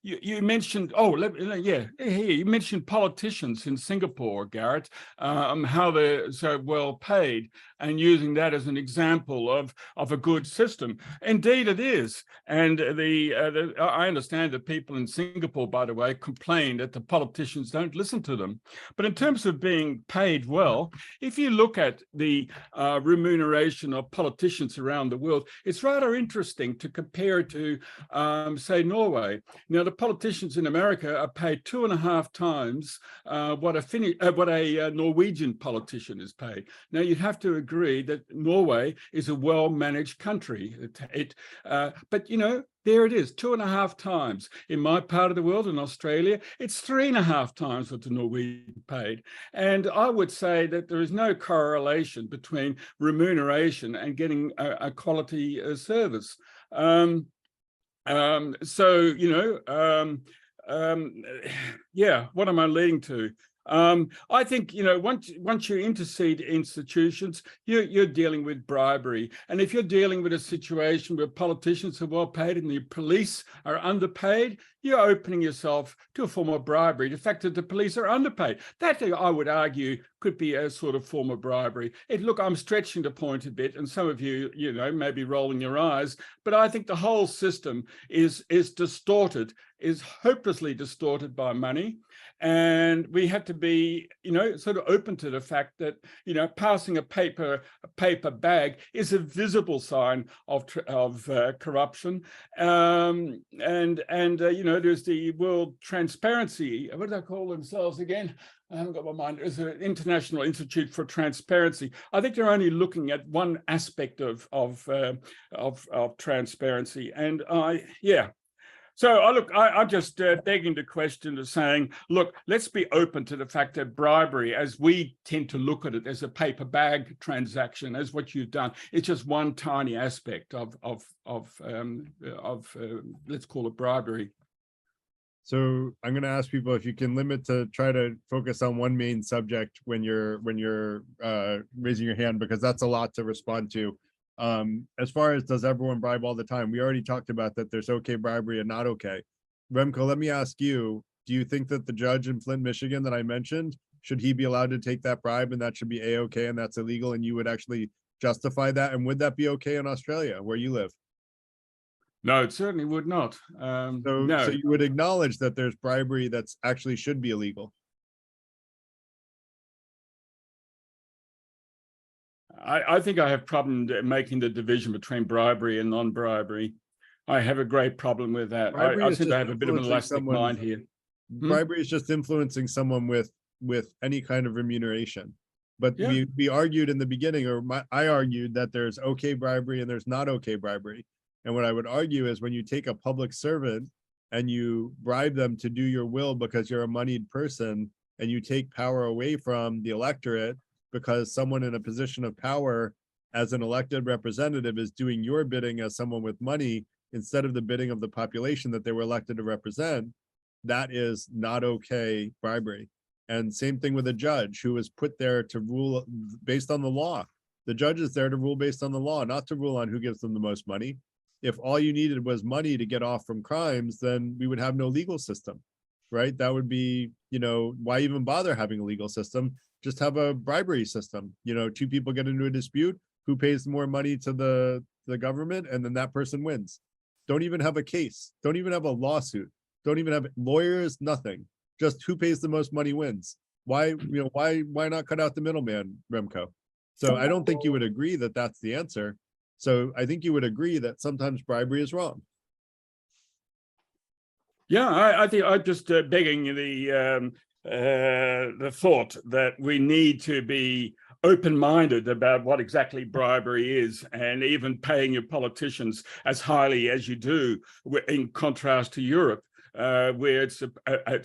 I: you mentioned you mentioned politicians in Singapore, Garrett, how they're so well paid, and using that as an example of a good system. Indeed, it is. And I understand that people in Singapore, by the way, complain that the politicians don't listen to them. But in terms of being paid well, if you look at the remuneration of politicians around the world, it's rather interesting to compare it to say Norway. Now, the politicians in America are paid 2.5 times what a Norwegian politician is paid. Now, you'd have to agree that Norway is a well-managed country. But there it is, 2.5 times. In my part of the world, in Australia, it's 3.5 times what the Norwegian paid. And I would say that there is no correlation between remuneration and getting a quality service. What am I leading to? I think, once you intercede institutions, you're dealing with bribery. And if you're dealing with a situation where politicians are well paid and the police are underpaid, you're opening yourself to a form of bribery. The fact that the police are underpaid, that I would argue could be a sort of form of bribery. Look, I'm stretching the point a bit, and some of you, may be rolling your eyes, but I think the whole system is distorted, is hopelessly distorted by money. And we have to be, sort of open to the fact that, passing a paper bag is a visible sign of corruption. There's the World Transparency. What do they call themselves again? I haven't got my mind. It's an International Institute for Transparency. I think they're only looking at one aspect of transparency, and So I'm just begging the question of saying, look, let's be open to the fact that bribery, as we tend to look at it as a paper bag transaction, as what you've done, it's just one tiny aspect of let's call it bribery.
A: So I'm going to ask people if you can limit to try to focus on one main subject when you're raising your hand, because that's a lot to respond to. As far as does everyone bribe all the time, we already talked about that there's okay bribery and not okay. Remco, let me ask you, do you think that the judge in Flint, Michigan that I mentioned, should he be allowed to take that bribe and that should be a-okay and that's illegal and you would actually justify that? And would that be okay in Australia where you live?
I: No, it certainly would not. No.
A: So you would acknowledge that there's bribery that's actually should be illegal.
I: I think I have problem making the division between bribery and non-bribery. I have a great problem with that. I seem to have a bit of an elastic mind here.
A: Bribery is just influencing someone with any kind of remuneration. But we argued in the beginning, I argued that there's okay bribery and there's not okay bribery. And what I would argue is when you take a public servant and you bribe them to do your will because you're a moneyed person, and you take power away from the electorate because someone in a position of power as an elected representative is doing your bidding as someone with money instead of the bidding of the population that they were elected to represent, that is not okay bribery. And same thing with a judge who is put there to rule based on the law. The judge is there to rule based on the law, not to rule on who gives them the most money. If all you needed was money to get off from crimes, then we would have no legal system, right? That would be, why even bother having a legal system? Just have a bribery system. Two people get into a dispute, who pays more money to the government, and then that person wins. Don't even have a case. Don't even have a lawsuit. Don't even have lawyers, nothing. Just who pays the most money wins. Why not cut out the middleman, Remco? So I don't think you would agree that that's the answer. So I think you would agree that sometimes bribery is wrong.
I: Yeah, I think I'm just begging the thought that we need to be open-minded about what exactly bribery is, and even paying your politicians as highly as you do, in contrast to Europe, where it's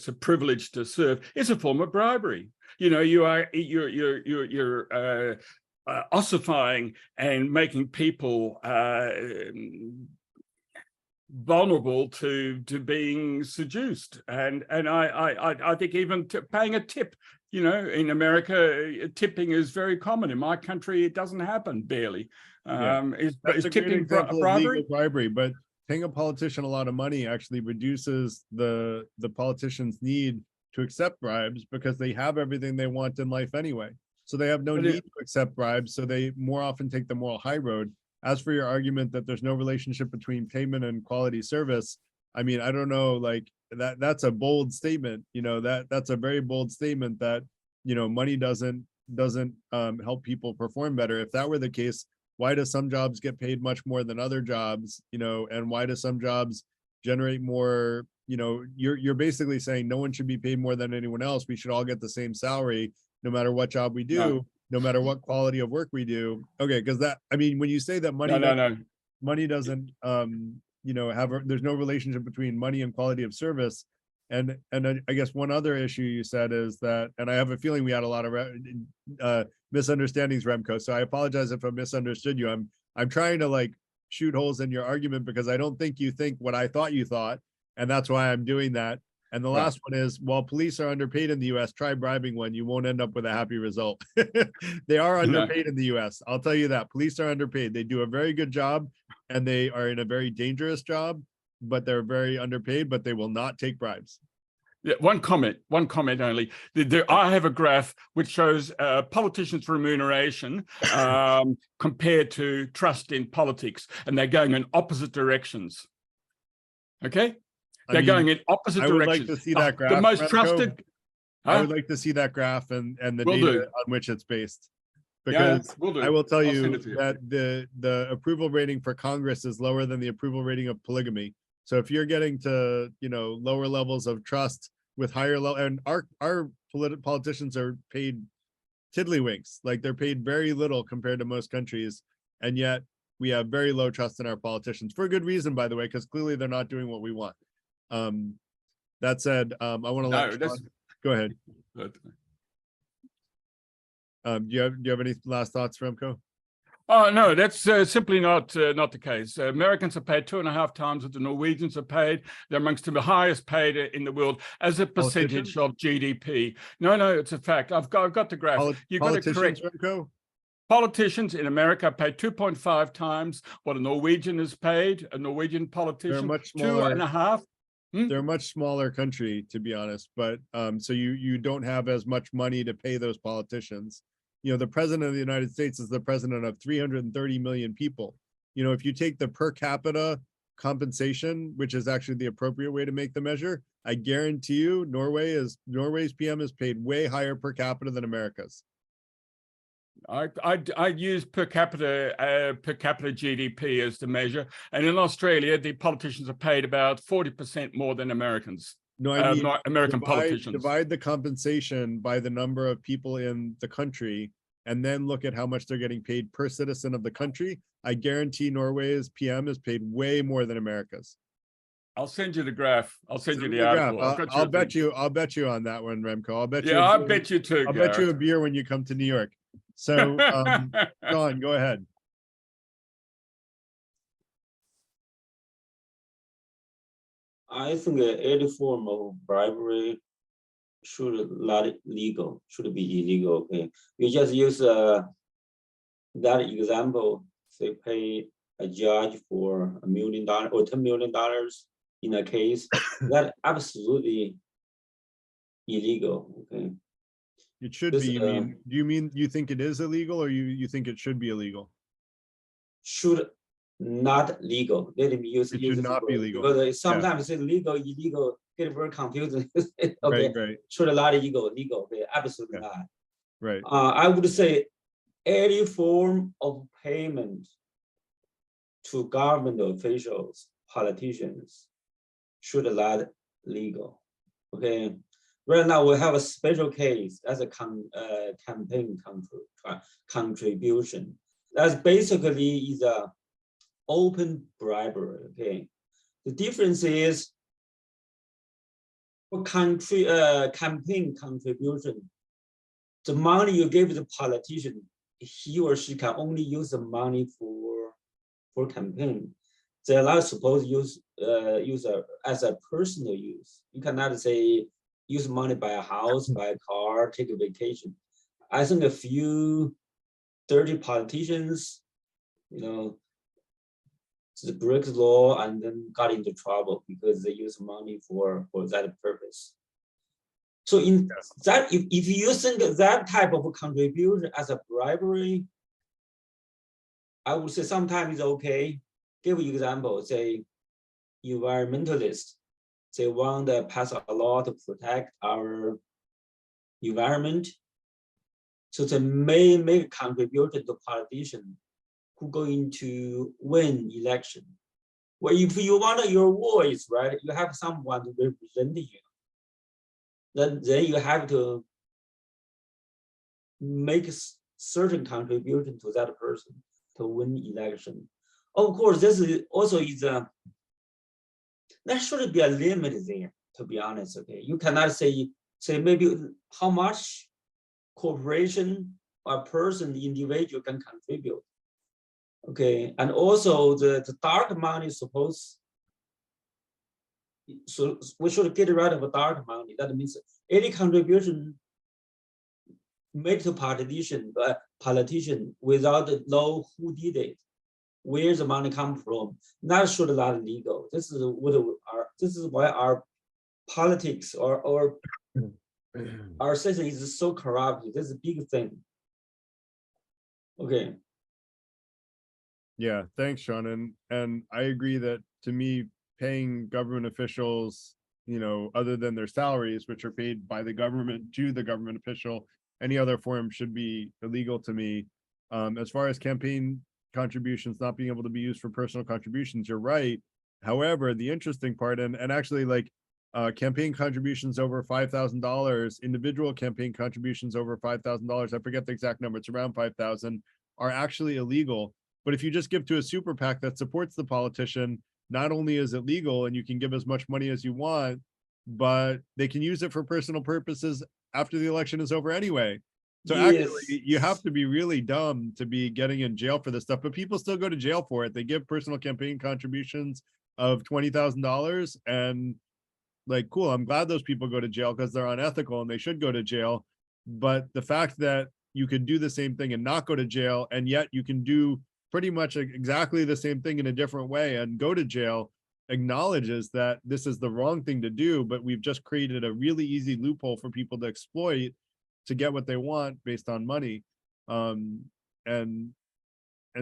I: a privilege to serve, is a form of bribery. You're ossifying and making people vulnerable to being seduced, and I think even paying a tip. In America, tipping is very common. In my country, it doesn't happen barely. Is tipping bribery?
A: Bribery, but paying a politician a lot of money actually reduces the politician's need to accept bribes because they have everything they want in life anyway. So they have no need to accept bribes. So they more often take the moral high road. As for your argument that there's no relationship between payment and quality service, I mean, I don't know, like that's a bold statement. That's a very bold statement that, money doesn't help people perform better. If that were the case, why do some jobs get paid much more than other jobs? And why do some jobs generate more? You're basically saying no one should be paid more than anyone else. We should all get the same salary, no matter what job we do, no matter what quality of work we do. Okay, because when you say that money doesn't there's no relationship between money and quality of service. And I guess one other issue you said is that, and I have a feeling we had a lot of misunderstandings, Remco. So I apologize if I misunderstood you. I'm trying to shoot holes in your argument because I don't think you think what I thought you thought, and that's why I'm doing that. And the
I: Right.
A: last one is, while police are underpaid in the US, try bribing one. You won't end up with a happy result. They are
I: No.
A: underpaid in the US. I'll tell you that. Police are underpaid. They do a very good job and they are in a very dangerous job, but they're very underpaid, but they will not take bribes.
I: Yeah, one comment only. I have a graph which shows politicians' remuneration compared to trust in politics, and they're going in opposite directions. Okay? They're going in opposite
A: I would like
I: directions.
A: to see that graph.
I: The most
A: Remco.
I: trusted.
A: I
I: Huh?
A: would like to see that graph and the
I: Will
A: data
I: do.
A: on which it's based.
I: Yeah,
A: Because
I: will do.
A: I will tell
I: I'll
A: you
I: send it to you.
A: that the approval rating for Congress is lower than the approval rating of polygamy. So if you're getting to, lower levels of trust with higher level, and our politicians are paid tiddlywinks, like they're paid very little compared to most countries, and yet we have very low trust in our politicians for good reason, by the way, because clearly they're not doing what we want. That said, I want to let Sean, go ahead. Do you have any last thoughts, Remco?
I: Oh, no, that's simply not the case. Americans are paid 2.5 times what the Norwegians are paid. They're amongst the highest paid in the world as a percentage of GDP. No, it's a fact. I've got the graph. You've got to correct.
A: Remco?
I: Politicians in America are paid 2.5 times what a Norwegian is paid. A Norwegian politician,
A: much smaller.
I: 2.5.
A: They're a much smaller country, to be honest, but so you don't have as much money to pay those politicians. The president of the United States is the president of 330 million people. If you take the per capita compensation, which is actually the appropriate way to make the measure, I guarantee you Norway's PM is paid way higher per capita than America's.
I: I use per capita GDP as the measure, and in Australia, the politicians are paid about 40% more than Americans.
A: No, I mean,
I: American politicians.
A: Divide the compensation by the number of people in the country, and then look at how much they're getting paid per citizen of the country. I guarantee Norway's PM is paid way more than America's.
I: I'll send you the graph. I'll send you the
A: graph.
I: article.
A: I'll bet you on that one, Remco. I'll bet you.
I: Yeah, I'll bet you too.
A: I'll bet you a beer when you come to New York. So, Sean, go ahead.
G: I think any form of bribery should be illegal. Okay, you just use that example. Say pay a judge for $1 million or $10 million in a case that absolutely illegal. Okay,
A: it should be. You think it is illegal, or you think it should be illegal?
G: Should not legal. Let me use
A: it. Should not be legal
G: because sometimes it's legal, illegal get very confusing. Okay,
A: right.
G: Should not legal. Okay, absolutely not.
A: Right.
G: I would say any form of payment to government officials, politicians, should not legal. Okay. Right now we have a special case as a campaign contribution. That's basically is a open bribery. Okay, the difference is for campaign contribution, the money you give the politician, he or she can only use the money for campaign. They're not supposed to use as a personal use. You cannot say use money, buy a house, buy a car, take a vacation. I think a few dirty politicians, break the law and then got into trouble because they use money for that purpose. So in that, if you think that type of contribution as a bribery, I would say sometimes it's okay. Give an example, say environmentalists, they want to pass a law to protect our environment. So they may make a contribution to politicians who going to win election. Well, if you want your voice, right, you have someone to represent you. Then you have to make a certain contribution to that person to win election. Of course, this is also there should be a limit there, to be honest. Okay, you cannot say maybe how much corporation or person, individual can contribute. Okay, and also the dark money is supposed, so we should get rid of dark money. That means any contribution made to politician without know who did it, where the money come from, that should not legal. This is what this is why our politics or our system is so corrupt. This is a big thing. Okay.
A: Yeah, thanks, Sean. And I agree that, to me, paying government officials, other than their salaries, which are paid by the government to the government official, any other form should be illegal to me. As far as campaign contributions not being able to be used for personal contributions, you're right. However, the interesting part, and actually, like, campaign contributions over $5,000, individual campaign contributions over $5,000, I forget the exact number, it's around 5,000, are actually illegal. But if you just give to a super PAC that supports the politician, not only is it legal and you can give as much money as you want, but they can use it for personal purposes after the election is over anyway. So actually, you have to be really dumb to be getting in jail for this stuff, but people still go to jail for it. They give personal campaign contributions of $20,000, and like, cool, I'm glad those people go to jail because they're unethical and they should go to jail. But the fact that you could do the same thing and not go to jail, and yet you can do pretty much exactly the same thing in a different way and go to jail, acknowledges that this is the wrong thing to do, but we've just created a really easy loophole for people to exploit to get what they want based on money. And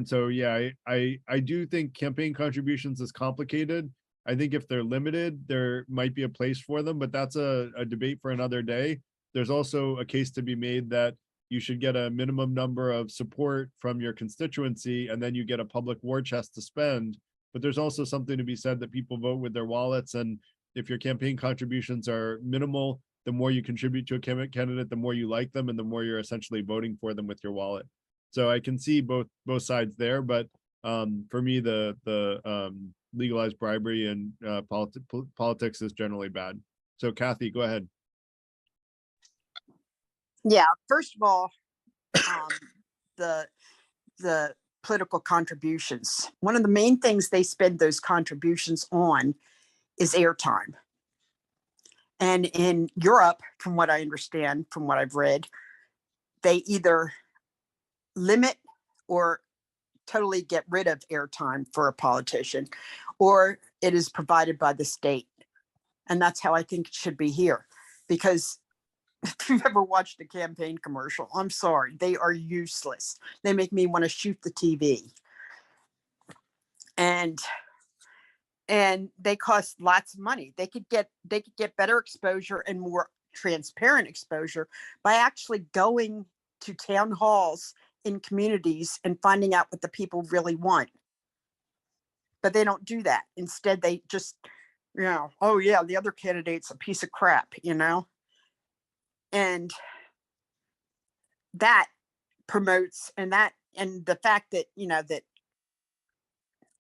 A: so, yeah, I do think campaign contributions is complicated. I think if they're limited, there might be a place for them, but that's a debate for another day. There's also a case to be made that you should get a minimum number of support from your constituency, and then you get a public war chest to spend. But there's also something to be said that people vote with their wallets, and if your campaign contributions are minimal, the more you contribute to a candidate, the more you like them, and the more you're essentially voting for them with your wallet. So I can see both sides there, but for me, the legalized bribery and politics is generally bad. So Kathy, go ahead.
J: Yeah, first of all, the political contributions. One of the main things they spend those contributions on is airtime. And in Europe, from what I understand, from what I've read, they either limit or totally get rid of airtime for a politician, or it is provided by the state. And that's how I think it should be here. Because if you've ever watched a campaign commercial, I'm sorry, they are useless. They make me want to shoot the TV. And they cost lots of money. They could get better exposure and more transparent exposure by actually going to town halls in communities and finding out what the people really want. But they don't do that. Instead, they just, oh yeah, the other candidate's a piece of crap, and that promotes, and the fact that, that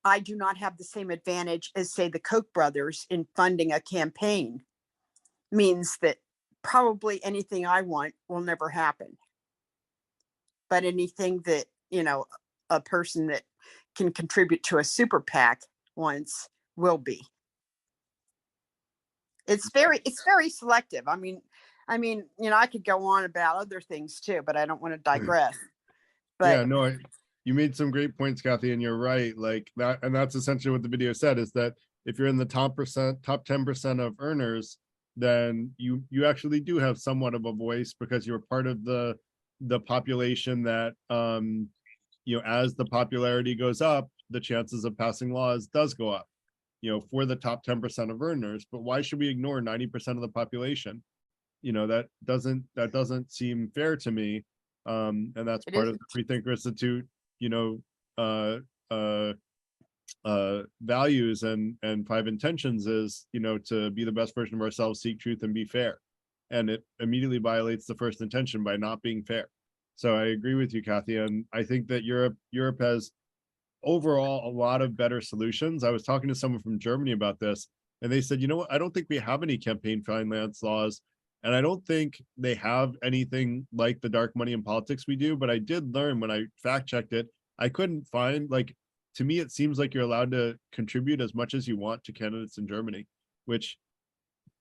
J: I do not have the same advantage as, say, the Koch brothers in funding a campaign means that probably anything I want will never happen. But anything that, a person that can contribute to a super PAC wants will be. It's very selective. I mean, I could go on about other things too, but I don't want to digress. But
A: yeah, no, you made some great points, Kathy, and you're right. Like that, and that's essentially what the video said, is that if you're in the top 10% of earners, then you actually do have somewhat of a voice, because you're part of the population that, as the popularity goes up, the chances of passing laws does go up, for the top 10% of earners. But why should we ignore 90% of the population? That doesn't seem fair to me. And that's part of the Freethinker Institute, values and 5 intentions is, to be the best version of ourselves, seek truth, and be fair. And it immediately violates the first intention by not being fair. So I agree with you, Kathy. And I think that Europe has overall a lot of better solutions. I was talking to someone from Germany about this, and they said, what, I don't think we have any campaign finance laws. And I don't think they have anything like the dark money in politics we do. But I did learn, when I fact checked it, I couldn't find, to me, it seems like you're allowed to contribute as much as you want to candidates in Germany. which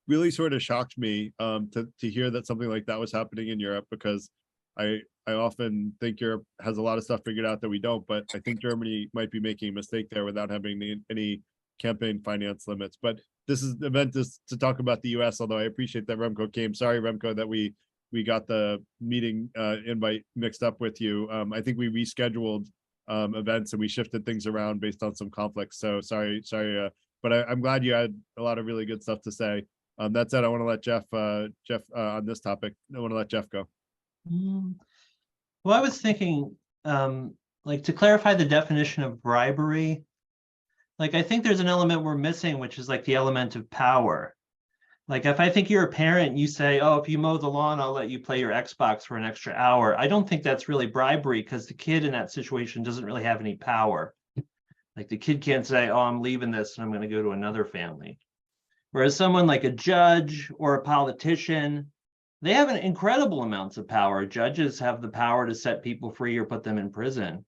A: really sort of shocked me to hear that something like that was happening in Europe, because I often think Europe has a lot of stuff figured out that we don't, but I think Germany might be making a mistake there without having any campaign finance limits. But this event is to talk about the US, although I appreciate that Remco came. Sorry, Remco, that we got the meeting invite mixed up with you. I think we rescheduled events and we shifted things around based on some conflicts. So sorry, but I'm glad you had a lot of really good stuff to say. That said, I want to let Jeff on this topic. I want to let Jeff go.
K: Well, I was thinking, like, to clarify the definition of bribery, like, I think there's an element we're missing, which is like the element of power. Like, if I think you're a parent, you say, oh, if you mow the lawn, I'll let you play your Xbox for an extra hour. I don't think that's really bribery, because the kid in that situation doesn't really have any power. Like, the kid can't say, oh, I'm leaving this and I'm going to go to another family. Whereas someone like a judge or a politician, they have an incredible amounts of power. Judges have the power to set people free or put them in prison.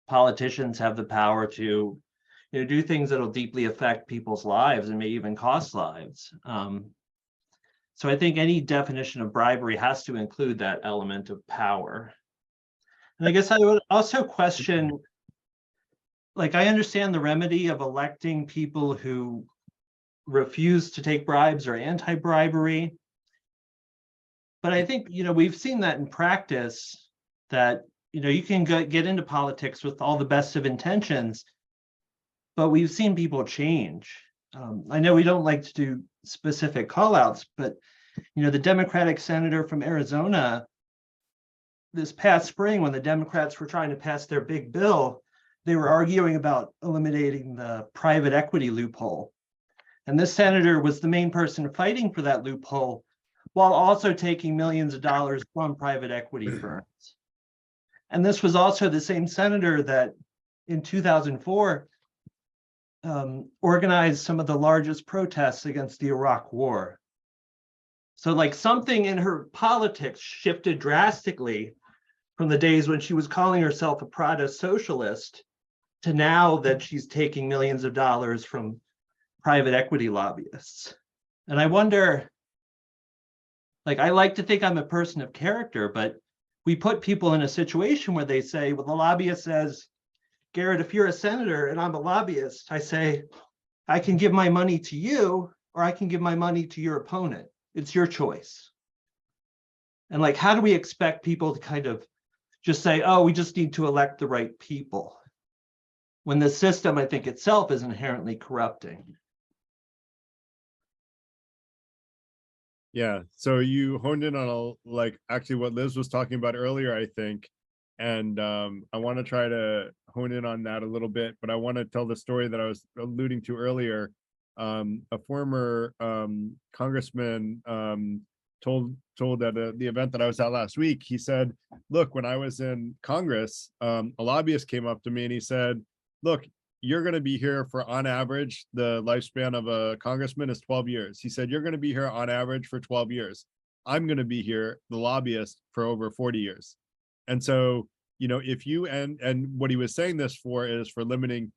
K: Politicians have the power to, do things that'll deeply affect people's lives and may even cost lives. So I think any definition of bribery has to include that element of power. And I guess I would also question, like, I understand the remedy of electing people who refuse to take bribes or anti-bribery. But I think, we've seen that in practice, that, you can get into politics with all the best of intentions, but we've seen people change. I know we don't like to do specific call outs, but, the Democratic senator from Arizona, this past spring, when the Democrats were trying to pass their big bill, they were arguing about eliminating the private equity loophole. And this senator was the main person fighting for that loophole, while also taking millions of dollars from private equity firms. And this was also the same senator that in 2004 organized some of the largest protests against the Iraq War. So, like, something in her politics shifted drastically from the days when she was calling herself a Prada socialist to now that she's taking millions of dollars from private equity lobbyists. And I wonder, like, I like to think I'm a person of character, but we put people in a situation where they say, well, the lobbyist says, Garrett, if you're a senator and I'm a lobbyist, I say, I can give my money to you, or I can give my money to your opponent. It's your choice. And, like, how do we expect people to kind of just say, oh, we just need to elect the right people, when the system, I think, itself is inherently corrupting?
A: Yeah, so you honed in on actually what Liz was talking about earlier, I think, and I want to try to hone in on that a little bit, but I want to tell the story that I was alluding to earlier. A former congressman told at the event that I was at last week, he said, look, when I was in Congress, a lobbyist came up to me and he said, look, you're going to be here for, on average, the lifespan of a congressman is 12 years. He said, you're going to be here on average for 12 years. I'm going to be here, the lobbyist, for over 40 years. And so, if you, and what he was saying this for is for limiting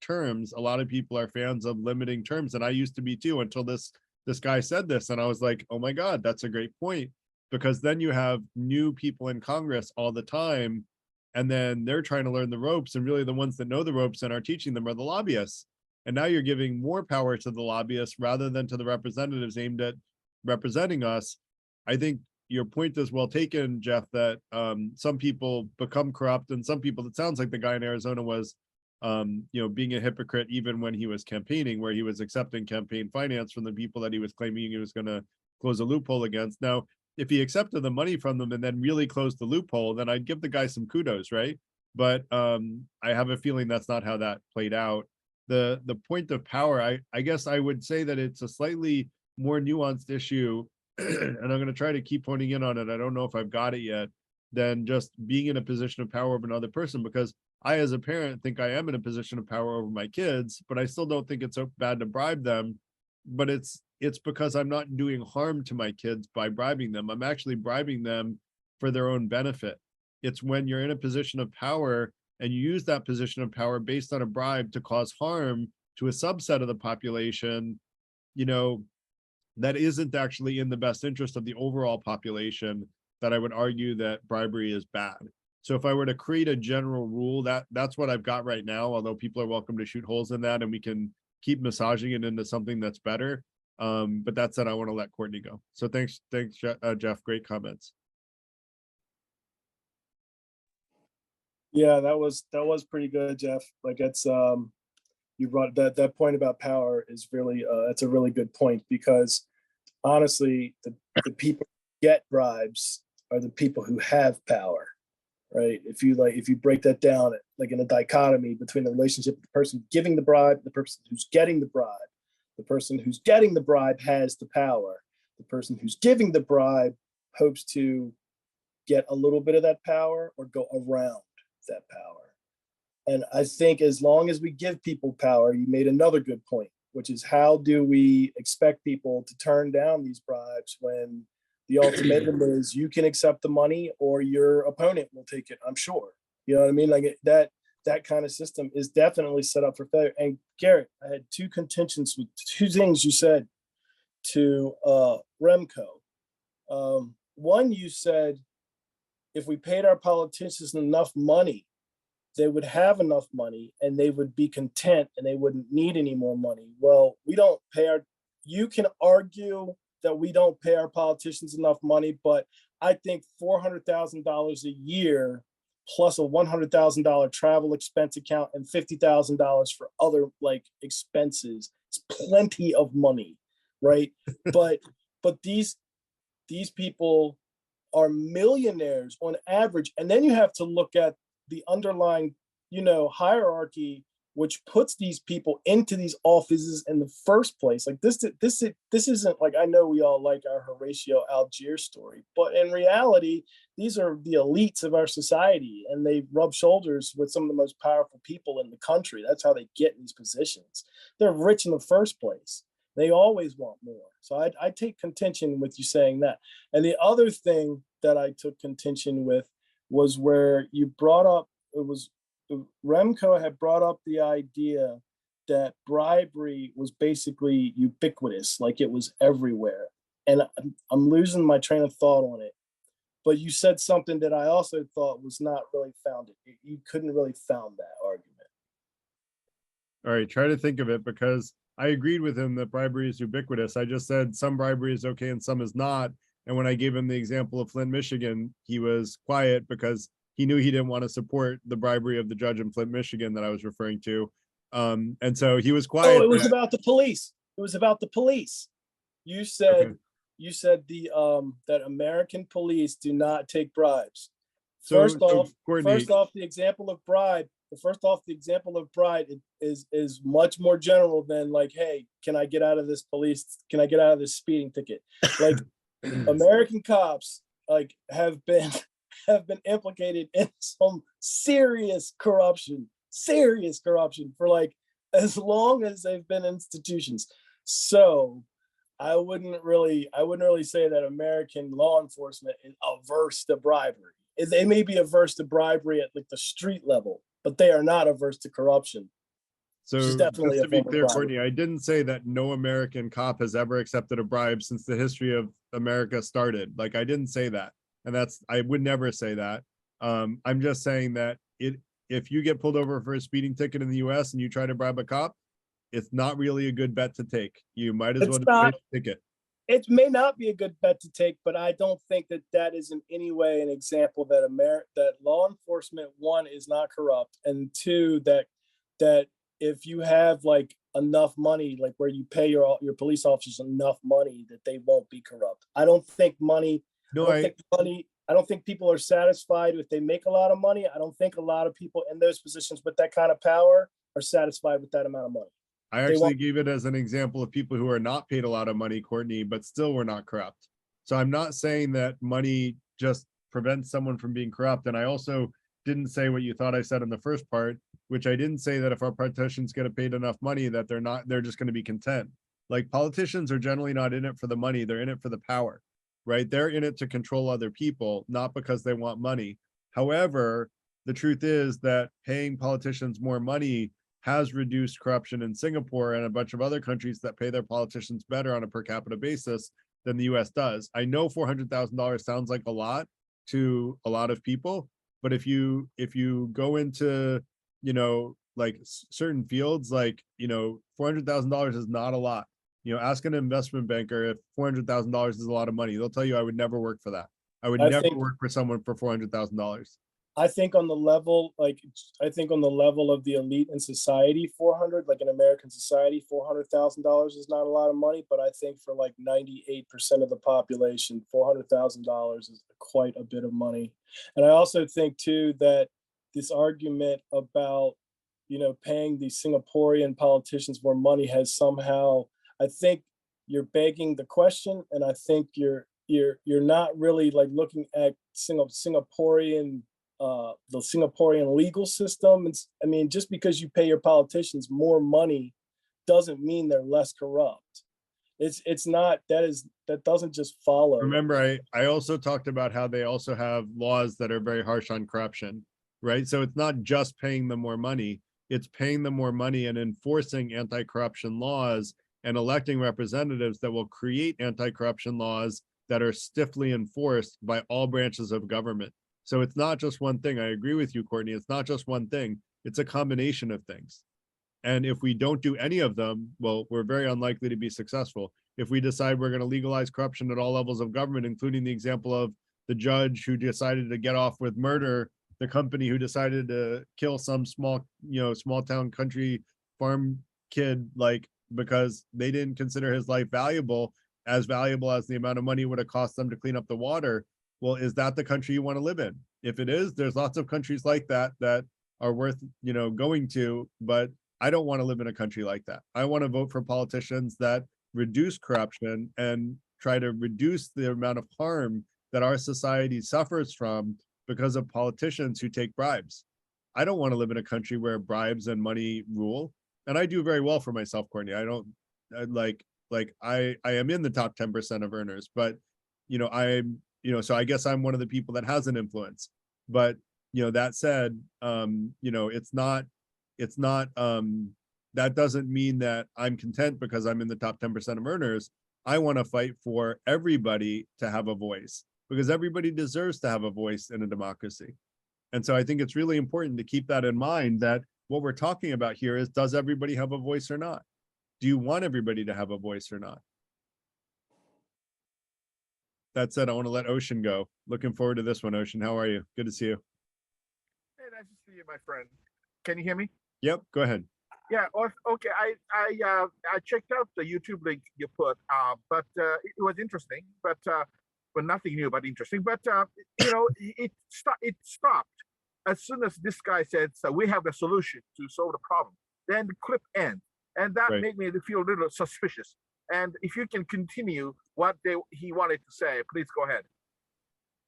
A: terms. A lot of people are fans of limiting terms, and I used to be too, until this guy said this. And I was like, oh my God, that's a great point. Because then you have new people in Congress all the time, and then they're trying to learn the ropes, and really the ones that know the ropes and are teaching them are the lobbyists. And now you're giving more power to the lobbyists rather than to the representatives aimed at representing us. I think your point is well taken, Jeff, that some people become corrupt, and some people, it sounds like the guy in Arizona was, being a hypocrite even when he was campaigning, where he was accepting campaign finance from the people that he was claiming he was going to close a loophole against. Now, if he accepted the money from them and then really closed the loophole, then I'd give the guy some kudos, right? But I have a feeling that's not how that played out. The point of power, I guess I would say that it's a slightly more nuanced issue, and I'm going to try to keep honing in on it. I don't know if I've got it yet, than just being in a position of power over another person, because I, as a parent, think I am in a position of power over my kids, but I still don't think it's so bad to bribe them. But it's because I'm not doing harm to my kids by bribing them. I'm actually bribing them for their own benefit. It's when you're in a position of power and you use that position of power based on a bribe to cause harm to a subset of the population, you know, that isn't actually in the best interest of the overall population, that I would argue that bribery is bad. So if I were to create a general rule, that's what I've got right now, although people are welcome to shoot holes in that and we can keep massaging it into something that's better. But that said, I want to let Courtney go. So thanks, Jeff. Great comments.
C: Yeah, that was pretty good, Jeff. Like it's you brought that point about power is really that's a really good point, because honestly, the people who get bribes are the people who have power, right? If you break that down, like in a dichotomy between the relationship of the person giving the bribe, the person who's getting the bribe, the person who's getting the bribe has the power. The person who's giving the bribe hopes to get a little bit of that power or go around that power. And I think as long as we give people power, you made another good point, which is how do we expect people to turn down these bribes when the ultimatum is you can accept the money or your opponent will take it, I'm sure. You know what I mean? Like that kind of system is definitely set up for failure. And Garrett, I had two contentions with two things you said to Remco. One, you said, if we paid our politicians enough money, they would have enough money and they would be content and they wouldn't need any more money. Well, we don't pay you can argue that we don't pay our politicians enough money, but I think $400,000 a year plus a $100,000 travel expense account and $50,000 for other like expenses, it's plenty of money, right? but these people are millionaires on average. And then you have to look at the underlying, hierarchy, which puts these people into these offices in the first place. Like this isn't like, I know we all like our Horatio Algier story, but in reality, these are the elites of our society and they rub shoulders with some of the most powerful people in the country. That's how they get in these positions. They're rich in the first place. They always want more. So I take contention with you saying that. And the other thing that I took contention with was where you brought up, Remco had brought up the idea that bribery was basically ubiquitous, like it was everywhere. And I'm losing my train of thought on it. But you said something that I also thought was not really founded. You couldn't really found that argument.
A: All right, try to think of it, because I agreed with him that bribery is ubiquitous. I just said some bribery is okay and some is not. And when I gave him the example of Flint, Michigan, he was quiet because he knew he didn't want to support the bribery of the judge in Flint, Michigan that I was referring to. And so he was quiet.
C: Oh, it was about the police. It was about the police. You said,
A: Okay.
C: You said that American police do not take bribes.
A: Courtney,
C: First off, the example of bribe is much more general than like, hey, can I get out of this speeding ticket? Like American cops like have been implicated in some serious corruption for like as long as they've been institutions. So I wouldn't really say that American law enforcement is averse to bribery. They may be averse to bribery at like the street level, but they are not averse to corruption.
A: So just to be clear, Courtney, I didn't say that no American cop has ever accepted a bribe since the history of America started. Like I didn't say that. And I would never say that. I'm just saying that if you get pulled over for a speeding ticket in the US and you try to bribe a cop, it's not really a good bet to take. You might as well pay the ticket.
C: It may not be a good bet to take, but I don't think that is in any way an example that that law enforcement, one, is not corrupt, and two, that if you have like enough money, like where you pay your police officers enough money, that they won't be corrupt. I don't think people are satisfied if they make a lot of money. I don't think a lot of people in those positions with that kind of power are satisfied with that amount of money.
A: I actually gave it as an example of people who are not paid a lot of money, Courtney, but still were not corrupt. So I'm not saying that money just prevents someone from being corrupt. And I also didn't say what you thought I said in the first part, which I didn't say that if our politicians get paid enough money that they're just going to be content. Like politicians are generally not in it for the money, they're in it for the power, right? They're in it to control other people, not because they want money. However, the truth is that paying politicians more money has reduced corruption in Singapore and a bunch of other countries that pay their politicians better on a per capita basis than the US does. I know $400,000 sounds like a lot to a lot of people, but if you go into, you know, like certain fields, like, you know, $400,000 is not a lot. You know, ask an investment banker if $400,000 is a lot of money. They'll tell you I would never work for that. I would never work for someone for $400,000.
C: I think on the level, I think on the level of the elite in society, 400, like in American society, $400,000 is not a lot of money, but I think for like 98% of the population, $400,000 is quite a bit of money. And I also think too, that this argument about, you know, paying the Singaporean politicians more money has somehow, I think you're begging the question, and I think you're not really like looking at Singaporean the Singaporean legal system. I mean, just because you pay your politicians more money doesn't mean they're less corrupt. It's not, that doesn't just follow.
A: Remember, I also talked about how they also have laws that are very harsh on corruption, right? So it's not just paying them more money, it's paying them more money and enforcing anti-corruption laws and electing representatives that will create anti-corruption laws that are stiffly enforced by all branches of government. So it's not just one thing. I agree with you, Courtney. It's not just one thing. It's a combination of things. And if we don't do any of them, well, we're very unlikely to be successful. If we decide we're going to legalize corruption at all levels of government, including the example of the judge who decided to get off with murder, the company who decided to kill some small town country farm kid, like, because they didn't consider his life valuable as the amount of money it would have cost them to clean up the water. Well, is that the country you want to live in? If it is, there's lots of countries like that that are worth, you know, going to, but I don't want to live in a country like that. I want to vote for politicians that reduce corruption and try to reduce the amount of harm that our society suffers from because of politicians who take bribes. I don't want to live in a country where bribes and money rule. And I do very well for myself, Courtney. I don't I am in the top 10% of earners, but you know, so I guess I'm one of the people that has an influence. But, you know, that said, you know, that doesn't mean that I'm content because I'm in the top 10% of earners. I want to fight for everybody to have a voice because everybody deserves to have a voice in a democracy. And so I think it's really important to keep that in mind, that what we're talking about here is, does everybody have a voice or not? Do you want everybody to have a voice or not? That said, I want to let Ocean go. Looking forward to this one, Ocean. How are you? Good to see you.
L: Hey, nice to see you, my friend. Can you hear me?
A: Yep, go ahead.
L: Yeah. Okay. I checked out the YouTube link you put, but it was interesting, but nothing new, but interesting. But you know, it stopped as soon as this guy said, "So we have the solution to solve the problem." Then the clip ends, and that made me feel a little suspicious. And if you can continue what he wanted to say, please go ahead.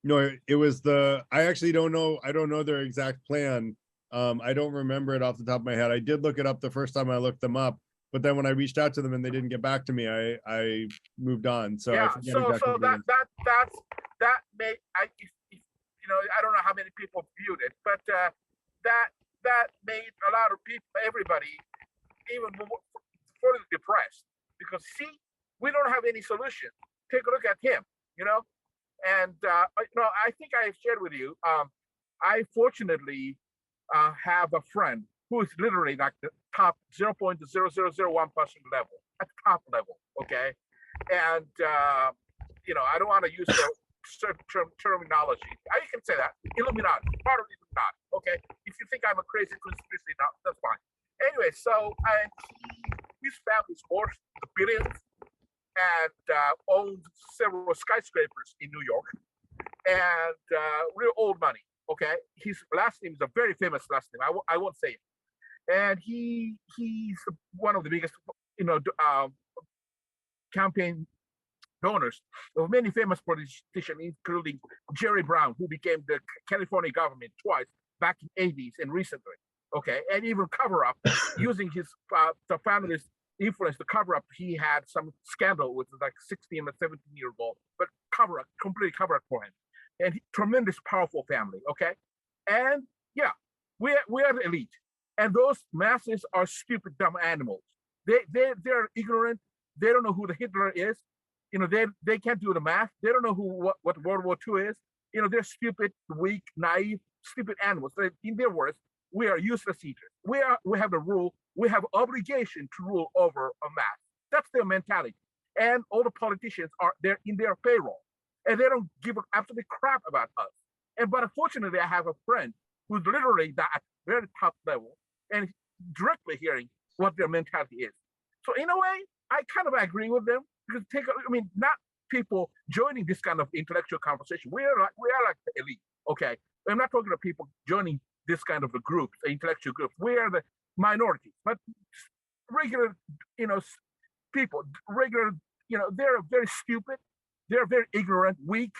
A: No, it was I actually don't know. I don't know their exact plan. I don't remember it off the top of my head. I did look it up the first time I looked them up, but then when I reached out to them and they didn't get back to me, I moved on. So
L: yeah,
A: I forget exactly
L: that made you know, I don't know how many people viewed it, but that made a lot of people, everybody, even more further depressed. Because see, we don't have any solution. Take a look at him, you know? And, you know, I think I shared with you, I fortunately have a friend who is literally like the top 0.0001% level, at the top level, okay? And, you know, I don't want to use the certain terminology. I can say that, Illuminati, part of Illuminati, okay? If you think I'm a crazy conspiracy, no, that's fine. Anyway, so, and his family's worth the billions and owns several skyscrapers in New York and real old money. Okay, his last name is a very famous last name. I won't say it. And he's one of the biggest, you know, campaign donors of many famous politicians, including Jerry Brown, who became the California government twice back in '80s and recently. Okay, and even cover up using his the family's influence to cover up. He had some scandal with like 16 or 17-year-old, but completely cover up for him. And tremendous, powerful family. Okay, and yeah, we are the elite. And those masses are stupid, dumb animals. They're ignorant. They don't know who the Hitler is. You know, they can't do the math. They don't know what World War II is. You know, they're stupid, weak, naive, stupid animals. In their words, we are useless eaters. We have the rule. We have obligation to rule over a mass. That's their mentality. And all the politicians they're in their payroll, and they don't give absolutely crap about us. But unfortunately, I have a friend who's literally at very top level and directly hearing what their mentality is. So in a way, I kind of agree with them because not people joining this kind of intellectual conversation. We are like the elite. Okay, I'm not talking about people joining this kind of a group, the intellectual group. We are the minority, but regular, people, they're very stupid, they're very ignorant, weak,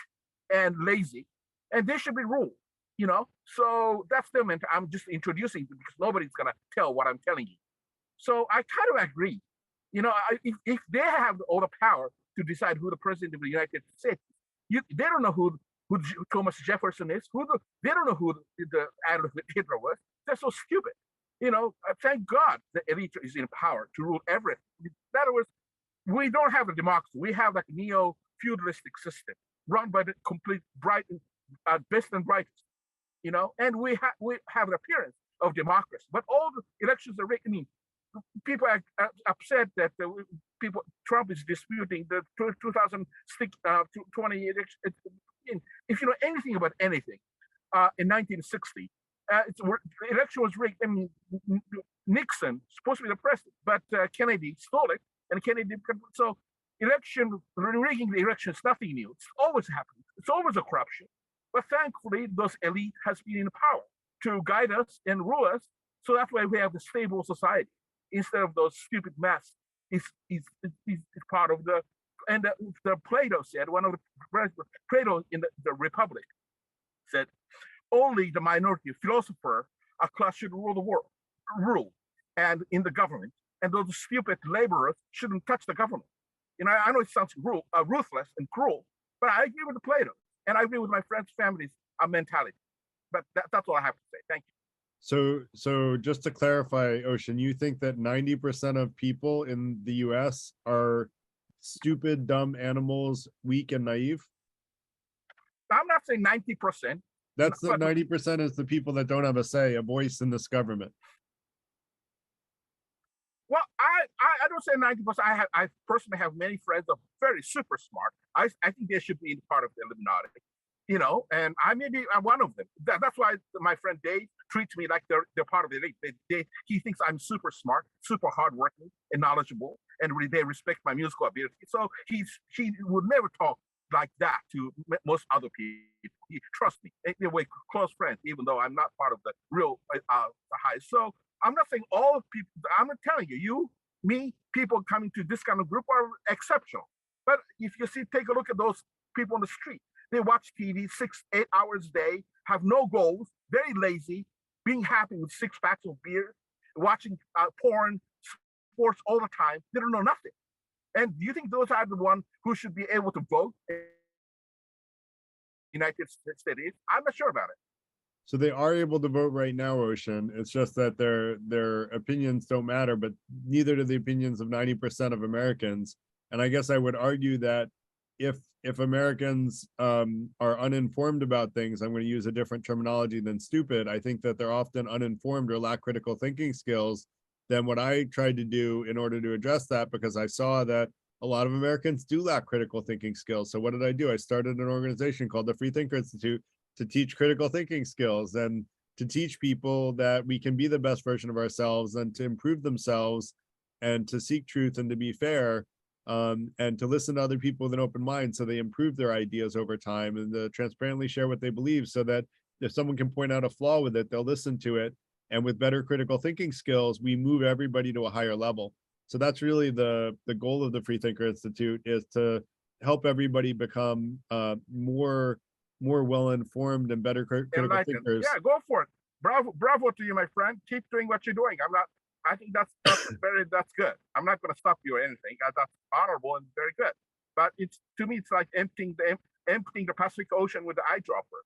L: and lazy, and they should be ruled. So that's them, and I'm just introducing them because nobody's gonna tell what I'm telling you. So I kind of agree. If they have all the power to decide who the president of the United States is, they don't know who Thomas Jefferson is. They don't know who the Adolf Hitler was. They're so stupid. Thank God the elite is in power to rule everything. In other words, we don't have a democracy. We have like a neo-feudalistic system run by the complete best and brightest. And we have an appearance of democracy, but all the elections are rigged. People are upset that Trump is disputing the 2020 election. If you know anything about anything, in 1960, the election was rigged. Nixon supposed to be the president, but Kennedy stole it, and Kennedy. So rigging the election is nothing new. It's always happened. It's always a corruption. But thankfully, those elite has been in power to guide us and rule us. So that's why we have a stable society instead of those stupid mess. Is part of the Plato said, one of the Plato in the Republic said, only the minority of philosopher a class should rule the world, and in the government, and those stupid laborers shouldn't touch the government. I know it sounds ruthless and cruel, but I agree with the Plato, and I agree with my friends' families' mentality. But that's all I have to say. Thank you.
A: So just to clarify, Ocean, you think that 90% of people in the US are stupid, dumb animals, weak and naive?
L: I'm not saying 90%.
A: That's the 90% is the people that don't have a say, a voice in this government.
L: Well, I don't say 90%. I personally have many friends that are very super smart. I think they should be part of the Illuminati. And I may be one of them. That's why my friend Dave treats me like they're part of the elite. He thinks I'm super smart, super hardworking, and knowledgeable, and they respect my musical ability. So he would never talk like that to most other people. He trusts me. They're close friends, even though I'm not part of the real high. So I'm not saying all people. I'm not telling you, me, people coming to this kind of group are exceptional. But if you take a look at those people on the street. They watch TV 6-8 hours a day, have no goals, very lazy, being happy with 6 packs of beer, watching porn, sports all the time. They don't know nothing. And do you think those are the ones who should be able to vote in the United States? I'm not sure about it.
A: So they are able to vote right now, Ocean. It's just that their opinions don't matter, but neither do the opinions of 90% of Americans. And I guess I would argue that if Americans are uninformed about things, I'm going to use a different terminology than stupid. I think that they're often uninformed or lack critical thinking skills than what I tried to do in order to address that, because I saw that a lot of Americans do lack critical thinking skills. So what did I do? I started an organization called the Freethinker Institute to teach critical thinking skills and to teach people that we can be the best version of ourselves and to improve themselves and to seek truth and to be fair. And to listen to other people with an open mind so they improve their ideas over time and to transparently share what they believe so that if someone can point out a flaw with it, they'll listen to it. And with better critical thinking skills, we move everybody to a higher level. So that's really the goal of the Freethinker Institute, is to help everybody become more well-informed and better critical thinkers.
L: Yeah, go for it. Bravo to you, my friend. Keep doing what you're doing. I think that's good. I'm not going to stop you or anything. That's honorable and very good. But to me, it's like emptying the Pacific Ocean with the eyedropper.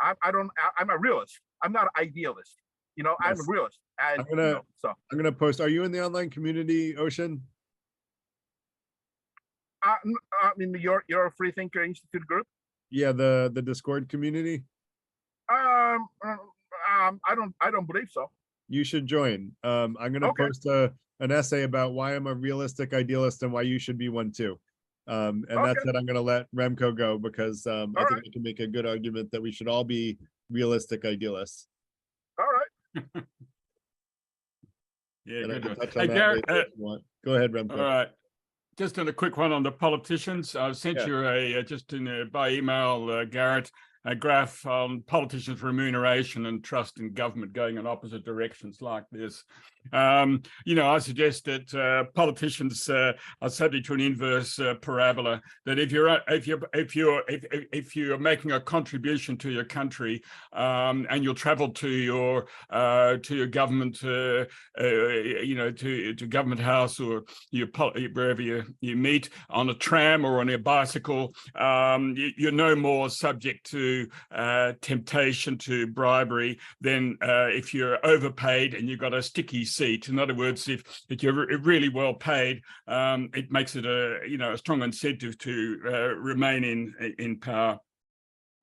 L: I'm a realist. I'm not an idealist. You know, I'm a
A: Yes.
L: realist. And,
A: I'm gonna-
L: you know, so
A: I'm gonna post. Are you in the online community, Ocean?
L: I mean, your Freethinker Institute group.
A: Yeah, the Discord community.
L: I don't believe so.
A: You should join. I'm gonna
L: Okay.
A: post an essay about why I'm a realistic idealist and why you should be one too. And that's
L: Okay.
A: it. I'm gonna let Remco go because I
L: All
A: think
L: right.
A: we can make a good argument that we should all be realistic idealists.
L: All right.
I: Yeah,
A: And I
I: good
A: can
I: one.
A: touch
I: Hey,
A: on that
I: Garrett,
A: later if you want. Go ahead, Remco.
I: all right. Just on a quick one on the politicians. I've sent
A: Yeah.
I: you by email, Garrett, a graph on politicians' remuneration and trust in government going in opposite directions like this. You know, I suggest that politicians are subject to an inverse parabola. That if you're making a contribution to your country and you'll travel to your government, you know, to government house or wherever you meet on a tram or on a bicycle, you're no more subject to temptation to bribery than if you're overpaid and you've got a sticky seat. In other words, if you're really well paid, it makes it a strong incentive to remain in power.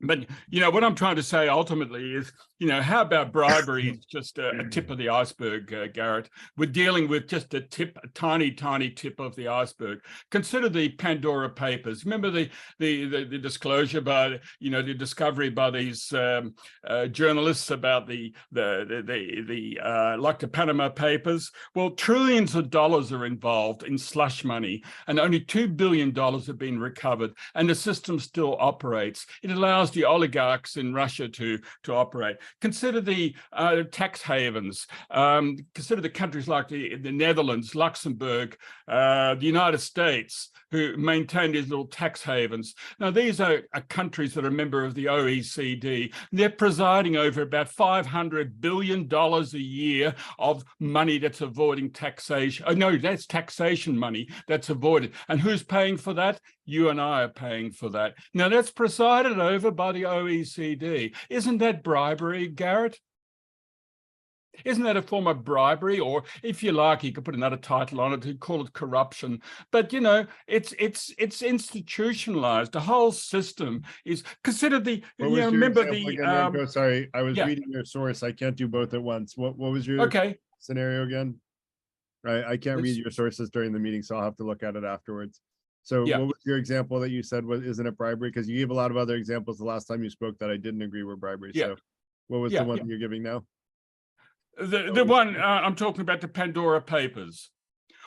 I: But, you know, what I'm trying to say ultimately is, you know, how about bribery is just a tip of the iceberg, Garrett? We're dealing with just a tiny tip of the iceberg. Consider the Pandora Papers. Remember the disclosure by, you know, the discovery by these journalists about like the Panama Papers? Well, trillions of dollars are involved in slush money, and only $2 billion have been recovered, and the system still operates. It allows the oligarchs in Russia to operate. Consider the tax havens. Consider the countries like the Netherlands, Luxembourg, the United States, who maintain these little tax havens. Now, these are countries that are a member of the OECD. They're presiding over about $500 billion a year of money that's avoiding taxation. Oh, no, that's taxation money that's avoided. And who's paying for that? You and I are paying for that. Now, that's presided over by the OECD. Isn't that bribery, Garrett? Isn't that a form of bribery? Or if you like, you could put another title on it to call it corruption. But, you know, it's institutionalized. The whole system is, consider the,
A: What was your
I: remember
A: example
I: the,
A: again, Remco? Sorry, I was
I: yeah.
A: reading your source. I can't do both at once. What was your
I: Okay.
A: scenario again? Right, I can't read your sources during the meeting, so I'll have to look at it afterwards. So
I: Yeah.
A: what was your example that you said isn't it bribery? Because you gave a lot of other examples the last time you spoke that I didn't agree were bribery.
I: Yeah.
A: So what was
I: Yeah,
A: the one
I: yeah.
A: that you're giving now?
I: The one I'm talking about, the Pandora Papers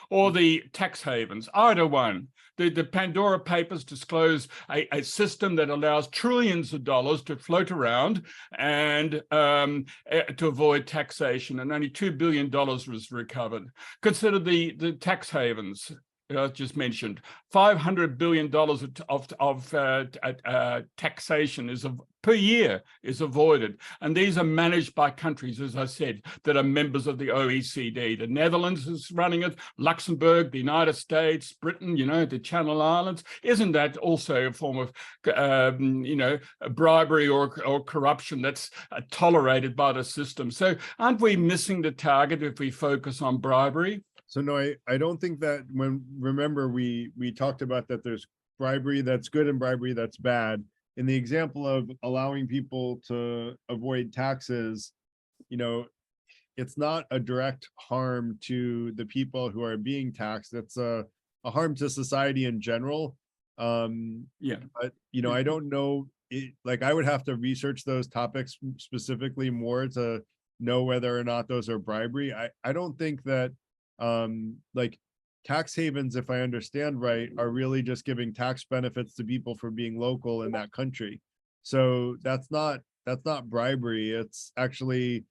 I: or the tax havens, either one. The Pandora Papers disclose a system that allows trillions of dollars to float around and to avoid taxation, and only $2 billion was recovered. Consider the tax havens. Just mentioned $500 billion of taxation per year is avoided, and these are managed by countries, as I said, that are members of the OECD. The Netherlands is running it, Luxembourg, the United States, Britain, you know, the Channel Islands. Isn't that also a form of, you know, bribery or corruption that's tolerated by the system? So aren't we missing the target if we focus on bribery?
A: So no, I don't think that remember we talked about that there's bribery that's good and bribery that's bad. In the example of allowing people to avoid taxes, you know, it's not a direct harm to the people who are being taxed. It's a harm to society in general.
I: Yeah.
A: But, you know, I don't know, like I would have to research those topics specifically more to know whether or not those are bribery. I don't think that like tax havens, if I understand right, are really just giving tax benefits to people for being local in that country. So that's not bribery. It's actually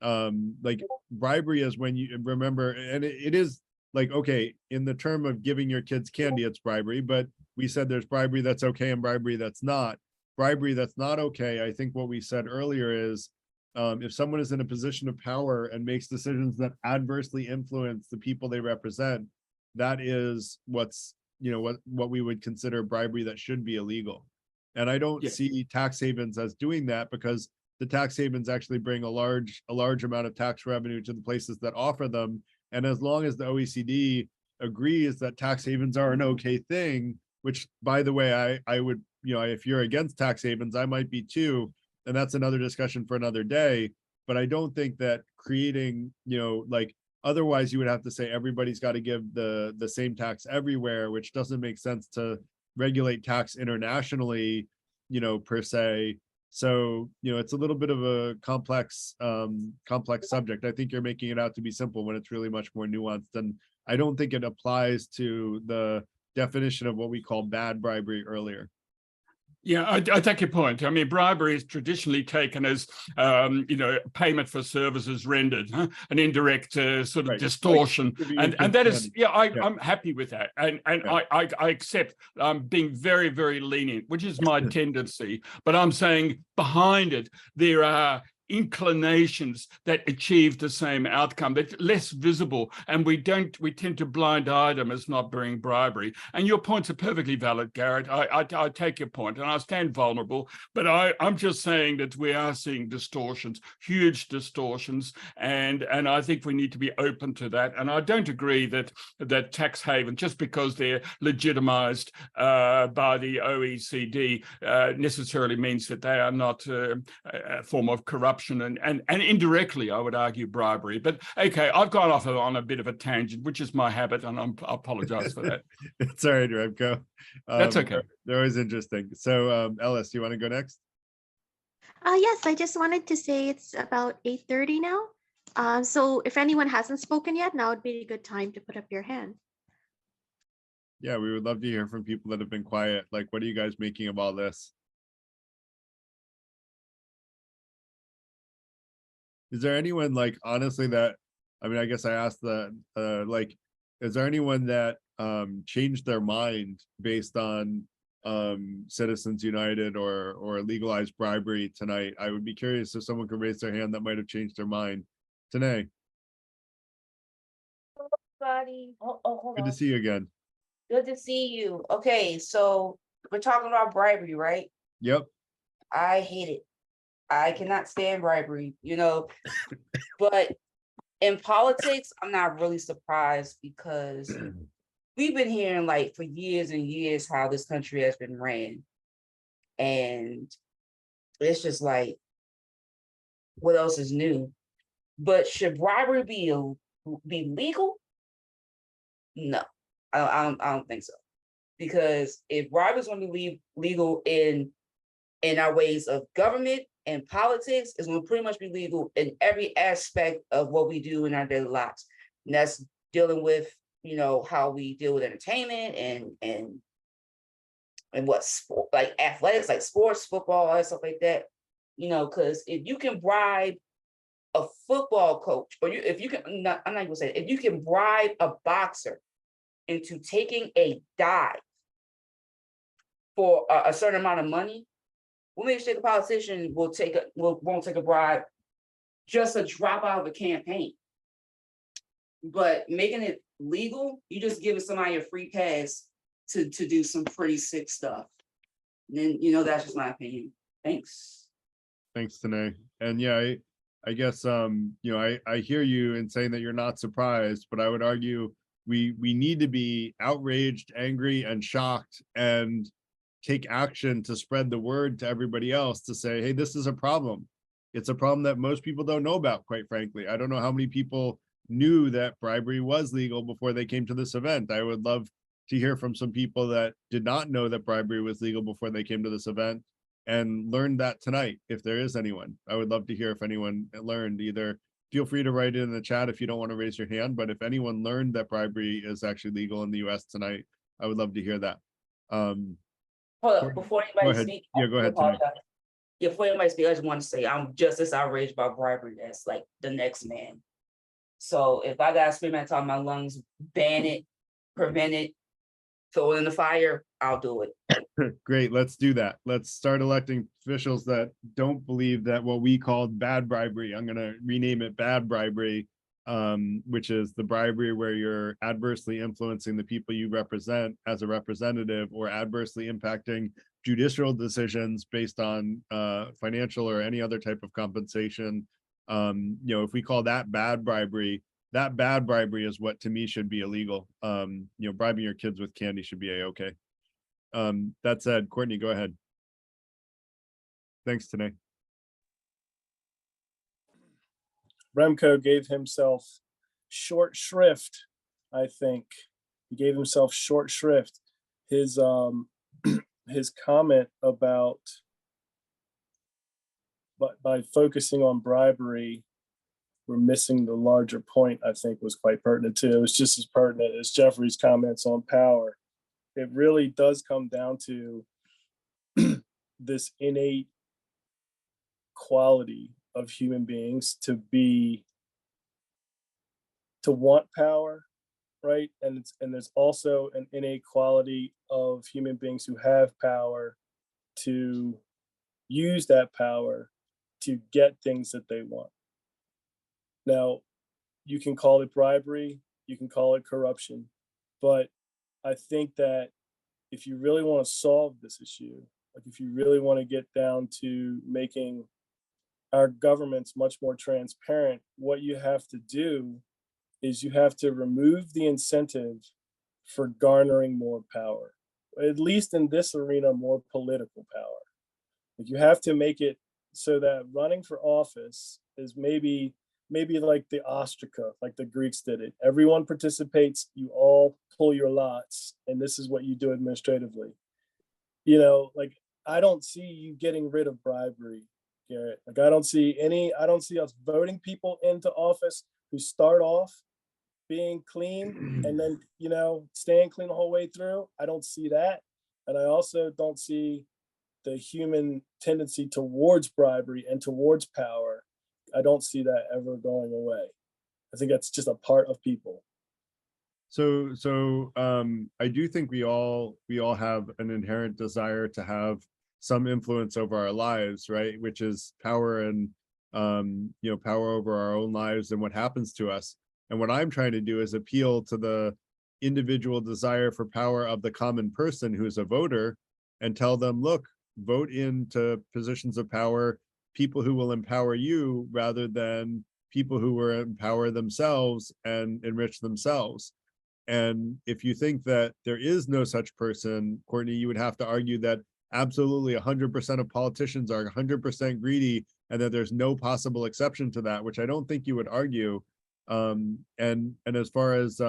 A: like bribery is when you remember, and it is like, okay, in the term of giving your kids candy, it's bribery, but we said there's bribery that's okay and bribery that's not. Bribery that's not okay, I think what we said earlier is if someone is in a position of power and makes decisions that adversely influence the people they represent, that is what's, you know, what we would consider bribery that should be illegal. And I don't see tax havens as doing that, because the tax havens actually bring a large amount of tax revenue to the places that offer them. And as long as the OECD agrees that tax havens are an okay thing, which by the way, I would, you know, if you're against tax havens, I might be too, and that's another discussion for another day. But I don't think that creating, you know, like, otherwise you would have to say everybody's got to give the same tax everywhere, which doesn't make sense to regulate tax internationally, you know, per se. So, you know, it's a little bit of a complex subject. I think you're making it out to be simple when it's really much more nuanced. And I don't think it applies to the definition of what we call bad bribery earlier.
I: Yeah, I take your point. I mean, bribery is traditionally taken as, you know, payment for services rendered, an indirect sort of distortion, and that is, yeah, I'm happy with that, and I accept being very, very lenient, which is my tendency. But I'm saying behind it there are inclinations that achieve the same outcome. They're less visible, and we tend to blind eye them as not being bribery. And your points are perfectly valid, Garrett. I take your point, and I stand vulnerable, but I'm just saying that we are seeing distortions, huge distortions, and I think we need to be open to that. And I don't agree that tax haven, just because they're legitimized by the OECD, necessarily means that they are not a form of corruption. And indirectly, I would argue, bribery. But okay, I've gone off on a bit of a tangent, which is my habit, and I apologize for that.
A: It's all right, Remco.
I: That's okay.
A: They're always interesting. So, Ellis, you want to go next?
E: Yes, I just wanted to say it's about 8:30 now. So if anyone hasn't spoken yet, now would be a good time to put up your hand.
A: Yeah, we would love to hear from people that have been quiet. Like, what are you guys making of all this? Is there anyone, like, honestly, that, I mean, I guess I asked the, like, is there anyone that changed their mind based on Citizens United or legalized bribery tonight? I would be curious if someone could raise their hand that might have changed their mind. Tanae,
M: Everybody. Hold
A: good
M: on.
A: to see you again.
M: Good to see you. Okay, so we're talking about bribery, right?
A: Yep.
M: I hate it. I cannot stand bribery, you know, but in politics, I'm not really surprised because we've been hearing like for years and years how this country has been ran. And it's just like, what else is new? But should bribery be legal? No, I don't think so. Because if bribery is going to be legal in our ways of government and politics, it's going to pretty much be legal in every aspect of what we do in our daily lives. And that's dealing with, you know, how we deal with entertainment and what sport, like athletics, like sports, football, all that stuff like that. You know, because if you can bribe a football coach, or if you can, I'm not even gonna say it, if you can bribe a boxer into taking a dive for a certain amount of money, what makes you think a politician won't take a bribe just to drop out of a campaign? But making it legal, you just giving somebody a free pass to do some pretty sick stuff. And then, you know, that's just my opinion. Thanks.
A: Thanks, Tanae. And yeah, I guess you know, I hear you in saying that you're not surprised, but I would argue we need to be outraged, angry, and shocked, and take action to spread the word to everybody else to say, hey, this is a problem. It's a problem that most people don't know about, quite frankly. I don't know how many people knew that bribery was legal before they came to this event. I would love to hear from some people that did not know that bribery was legal before they came to this event and learned that tonight, if there is anyone. I would love to hear if anyone learned. Either feel free to write it in the chat if you don't want to raise your hand, but if anyone learned that bribery is actually legal in the US tonight, I would love to hear that.
M: Hold up, before anybody speaks.
A: Yeah, go ahead, Tanae.
M: Yeah, before anybody speaks, I just want to say I'm just as outraged about bribery as like the next man. So if I gotta scream at the top of my lungs, ban it, prevent it, throw it in the fire, I'll do it.
A: Great, let's do that. Let's start electing officials that don't believe that what we called bad bribery, I'm gonna rename it bad bribery, which is the bribery where you're adversely influencing the people you represent as a representative or adversely impacting judicial decisions based on financial or any other type of compensation. You know, if we call that bad bribery is what to me should be illegal. You know, bribing your kids with candy should be a-okay. That said, Courtney, go ahead. Thanks, Tanae.
C: Remco gave himself short shrift, I think. He gave himself short shrift. His his comment about, but by focusing on bribery, we're missing the larger point, I think was quite pertinent too. It was just as pertinent as Jeffrey's comments on power. It really does come down to this innate quality of human beings to want power, right? And there's also an innate quality of human beings who have power to use that power to get things that they want. Now, you can call it bribery, you can call it corruption, but I think that if you really want to solve this issue, like if you really want to get down to making our governments much more transparent, what you have to do is you have to remove the incentive for garnering more power, at least in this arena, more political power. Like you have to make it so that running for office is maybe like the ostraca, like the Greeks did it. Everyone participates, you all pull your lots, and this is what you do administratively. You know, like I don't see you getting rid of bribery, Garrett. Like I don't see us voting people into office who start off being clean and then, you know, staying clean the whole way through. I don't see that. And I also don't see the human tendency towards bribery and towards power. I don't see that ever going away. I think that's just a part of people.
A: So I do think we all have an inherent desire to have some influence over our lives, right? Which is power and you know, power over our own lives and what happens to us. And what I'm trying to do is appeal to the individual desire for power of the common person who's a voter and tell them, look, vote into positions of power, people who will empower you rather than people who will empower themselves and enrich themselves. And if you think that there is no such person, Courtney, you would have to argue that absolutely 100% of politicians are 100% greedy and that there's no possible exception to that, which I don't think you would argue. And as far as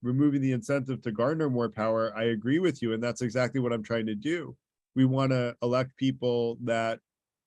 A: removing the incentive to garner more power, I agree with you. And that's exactly what I'm trying to do. We want to elect people that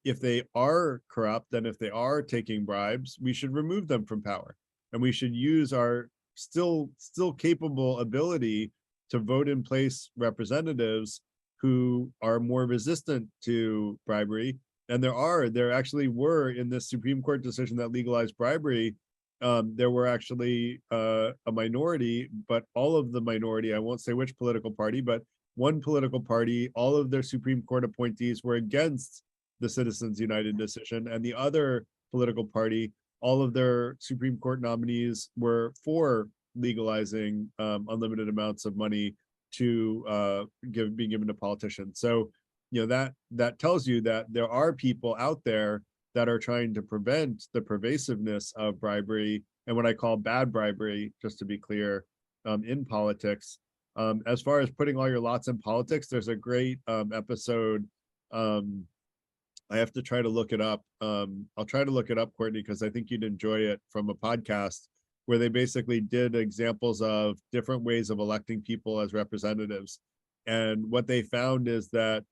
A: if they are corrupt and if they are taking bribes, we should remove them from power. And we should use our still capable ability to vote in place representatives who are more resistant to bribery. And there actually were in this Supreme Court decision that legalized bribery, there were actually a minority, but all of the minority, I won't say which political party, but one political party, all of their Supreme Court appointees were against the Citizens United decision, and the other political party, all of their Supreme Court nominees were for legalizing unlimited amounts of money to being given to politicians. So, you know, that tells you that there are people out there that are trying to prevent the pervasiveness of bribery and what I call bad bribery, just to be clear, in politics. As far as putting all your lots in politics, there's a great episode. I have to try to look it up. I'll try to look it up, Courtney, because I think you'd enjoy it, from a podcast where they basically did examples of different ways of electing people as representatives. And what they found is that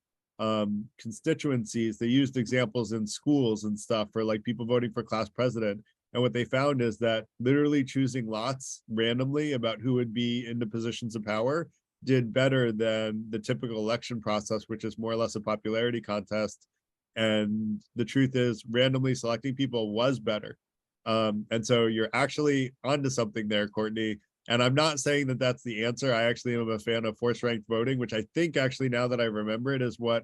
A: constituencies, they used examples in schools and stuff for like people voting for class president. And what they found is that literally choosing lots randomly about who would be in the positions of power did better than the typical election process, which is more or less a popularity contest. And the truth is, randomly selecting people was better. And so you're actually onto something there, Courtney. And I'm not saying that that's the answer. I actually am a fan of force ranked voting, which I think actually, now that I remember it, is what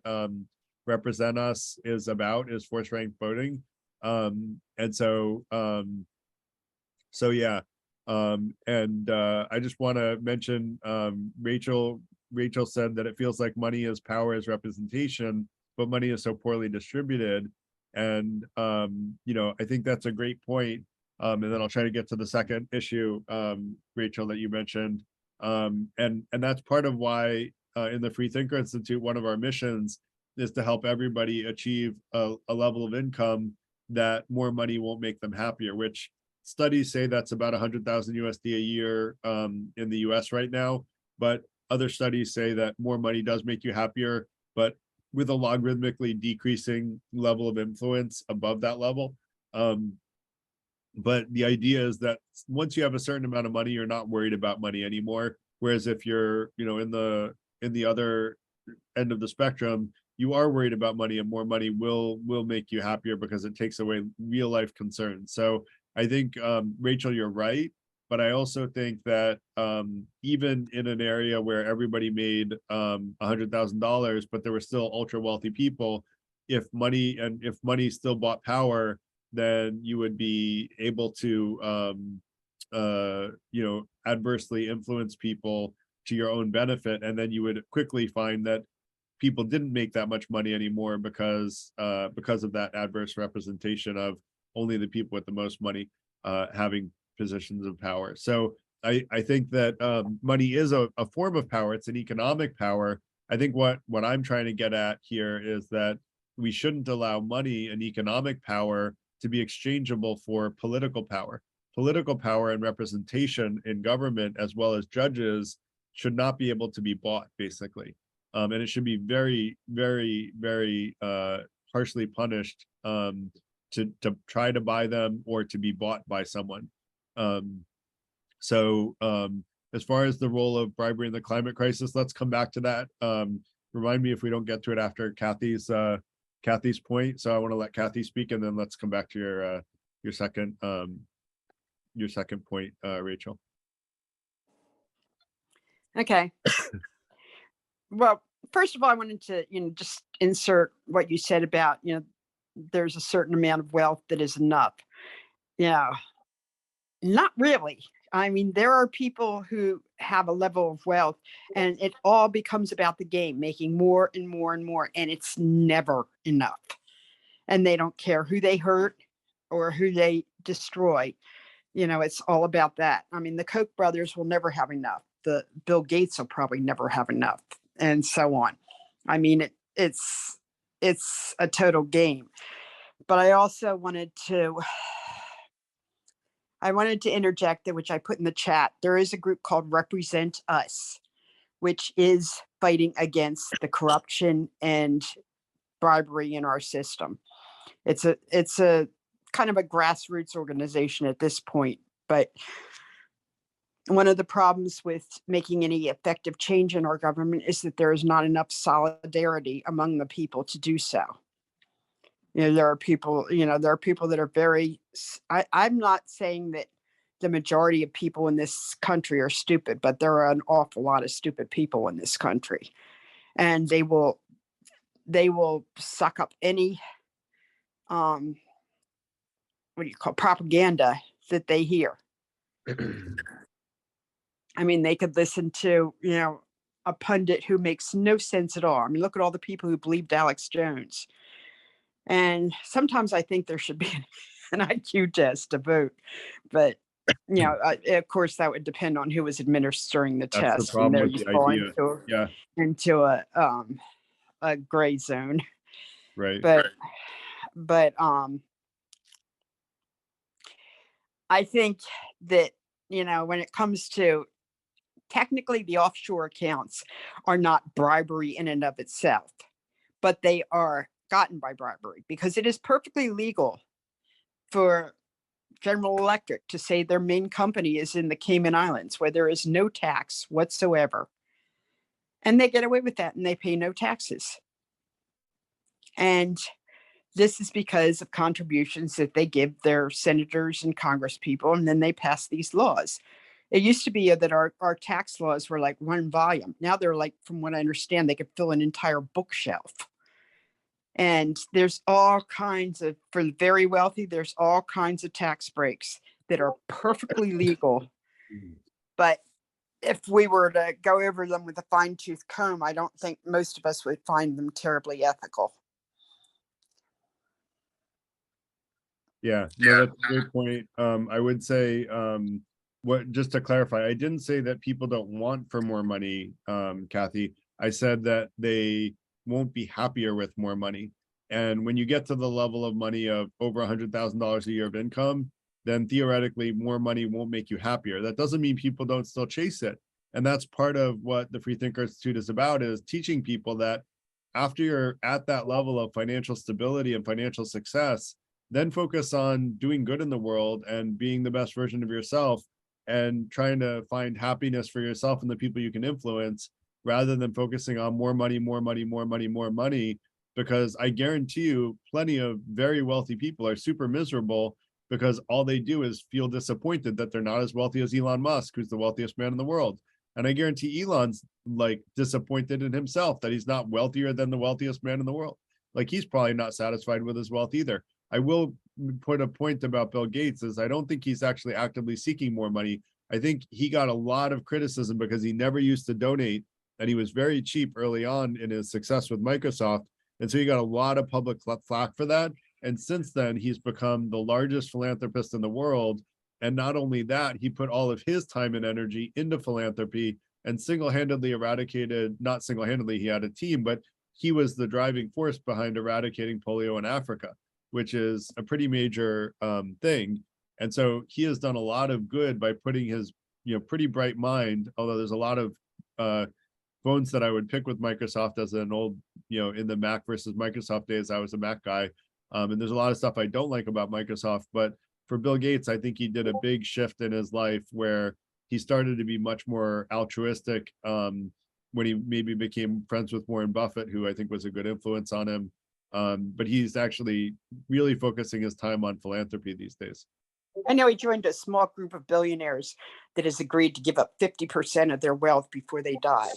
A: Represent Us is about, is force ranked voting. And so yeah. I just want to mention Rachel Rachel said that it feels like money is power is representation, but money is so poorly distributed. And you know, I think that's a great point. And then I'll try to get to the second issue, Rachel, that you mentioned. And that's part of why in the Freethinker Institute, one of our missions is to help everybody achieve a level of income that more money won't make them happier, which studies say that's about 100,000 USD a year in the US right now. But other studies say that more money does make you happier, but with a logarithmically decreasing level of influence above that level. But the idea is that once you have a certain amount of money, you're not worried about money anymore. Whereas if you're, you know, in the other end of the spectrum, you are worried about money, and more money will make you happier because it takes away real life concerns. So I think, Rachel, you're right. But I also think that even in an area where everybody made $100,000, but there were still ultra wealthy people, if money still bought power, then you would be able to you know, adversely influence people to your own benefit. And then you would quickly find that people didn't make that much money anymore because of that adverse representation of only the people with the most money having positions of power. So I think that money is a form of power. It's an economic power. I think what I'm trying to get at here is that we shouldn't allow money and economic power to be exchangeable for political power. Political power and representation in government, as well as judges, should not be able to be bought, basically. And it should be very, very, very harshly punished to try to buy them or to be bought by someone. So as far as the role of bribery in the climate crisis, let's come back to that. Remind me if we don't get to it after Kathy's point. So I want to let Kathy speak, and then let's come back to your second point, Rachel.
J: Okay. Well, first of all, I wanted to, just insert what you said about, there's a certain amount of wealth that is enough. Yeah, not really. I mean, there are people who have a level of wealth, and it all becomes about the game, making more and more and more, and it's never enough. And they don't care who they hurt or who they destroy. It's all about that. I mean, the Koch brothers will never have enough. The Bill Gates will probably never have enough, and so on. I mean, it's a total game. But I also wanted to interject that, which I put in the chat. There is a group called Represent Us, which is fighting against the corruption and bribery in our system. It's a kind of a grassroots organization at this point, but one of the problems with making any effective change in our government is that there is not enough solidarity among the people to do so. There are people that are very, I'm not saying that the majority of people in this country are stupid, but there are an awful lot of stupid people in this country, and they will suck up any, what do you call, propaganda that they hear. I mean, they could listen to, a pundit who makes no sense at all. I mean, look at all the people who believed Alex Jones. And sometimes I think there should be an IQ test to vote, but of course that would depend on who was administering the test.
A: That's the problem with the idea.
J: Into a gray zone,
A: right?
J: But I think that when it comes to, technically the offshore accounts are not bribery in and of itself, but they are gotten by bribery, because it is perfectly legal for General Electric to say their main company is in the Cayman Islands, where there is no tax whatsoever. And they get away with that, and they pay no taxes. And this is because of contributions that they give their senators and congresspeople, and then they pass these laws. It used to be that our tax laws were like one volume. Now they're like, from what I understand, they could fill an entire bookshelf. And there's all kinds of, for the very wealthy, there's all kinds of tax breaks that are perfectly legal, but if we were to go over them with a fine tooth comb, I don't think most of us would find them terribly ethical.
A: Yeah, no, that's a great point. I would say, just to clarify, I didn't say that people don't want for more money, Kathy. I said that they won't be happier with more money. And when you get to the level of money of over $100,000 a year of income, then theoretically more money won't make you happier. That doesn't mean people don't still chase it. And that's part of what the Freethinker Institute is about, is teaching people that after you're at that level of financial stability and financial success, then focus on doing good in the world and being the best version of yourself and trying to find happiness for yourself and the people you can influence, rather than focusing on more money, more money, more money, more money. Because I guarantee you plenty of very wealthy people are super miserable because all they do is feel disappointed that they're not as wealthy as Elon Musk, who's the wealthiest man in the world. And I guarantee Elon's like disappointed in himself that he's not wealthier than the wealthiest man in the world. Like he's probably not satisfied with his wealth either. I will put a point about Bill Gates is I don't think he's actually actively seeking more money. I think he got a lot of criticism because he never used to donate, and he was very cheap early on in his success with Microsoft. And so he got a lot of public flack for that. And since then, he's become the largest philanthropist in the world. And not only that, he put all of his time and energy into philanthropy and single-handedly eradicated, not single-handedly, he had a team, but he was the driving force behind eradicating polio in Africa, which is a pretty major thing. And so he has done a lot of good by putting his, pretty bright mind, although there's a lot of bones that I would pick with Microsoft as an old, in the Mac versus Microsoft days, I was a Mac guy. And there's a lot of stuff I don't like about Microsoft, but for Bill Gates, I think he did a big shift in his life where he started to be much more altruistic when he maybe became friends with Warren Buffett, who I think was a good influence on him. But he's actually really focusing his time on philanthropy these days.
J: I know he joined a small group of billionaires that has agreed to give up 50% of their wealth before they die.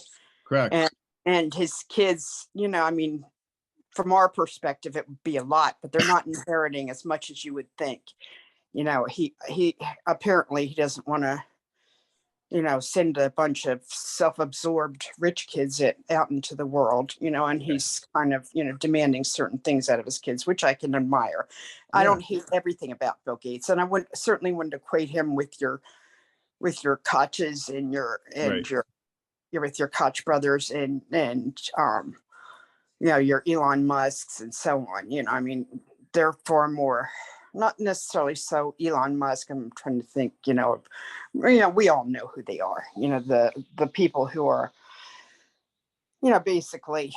A: Correct.
J: And his kids, from our perspective, it would be a lot, but they're not inheriting as much as you would think. He apparently he doesn't want to, send a bunch of self-absorbed rich kids out into the world, and he's kind of, demanding certain things out of his kids, which I can admire. Yeah. I don't hate everything about Bill Gates, and I certainly wouldn't equate him with your Kochs and
A: Right.
J: your with your Koch brothers and your Elon Musks and so on. They're far more, not necessarily so Elon Musk. I'm trying to think, we all know who they are, the people who are, basically,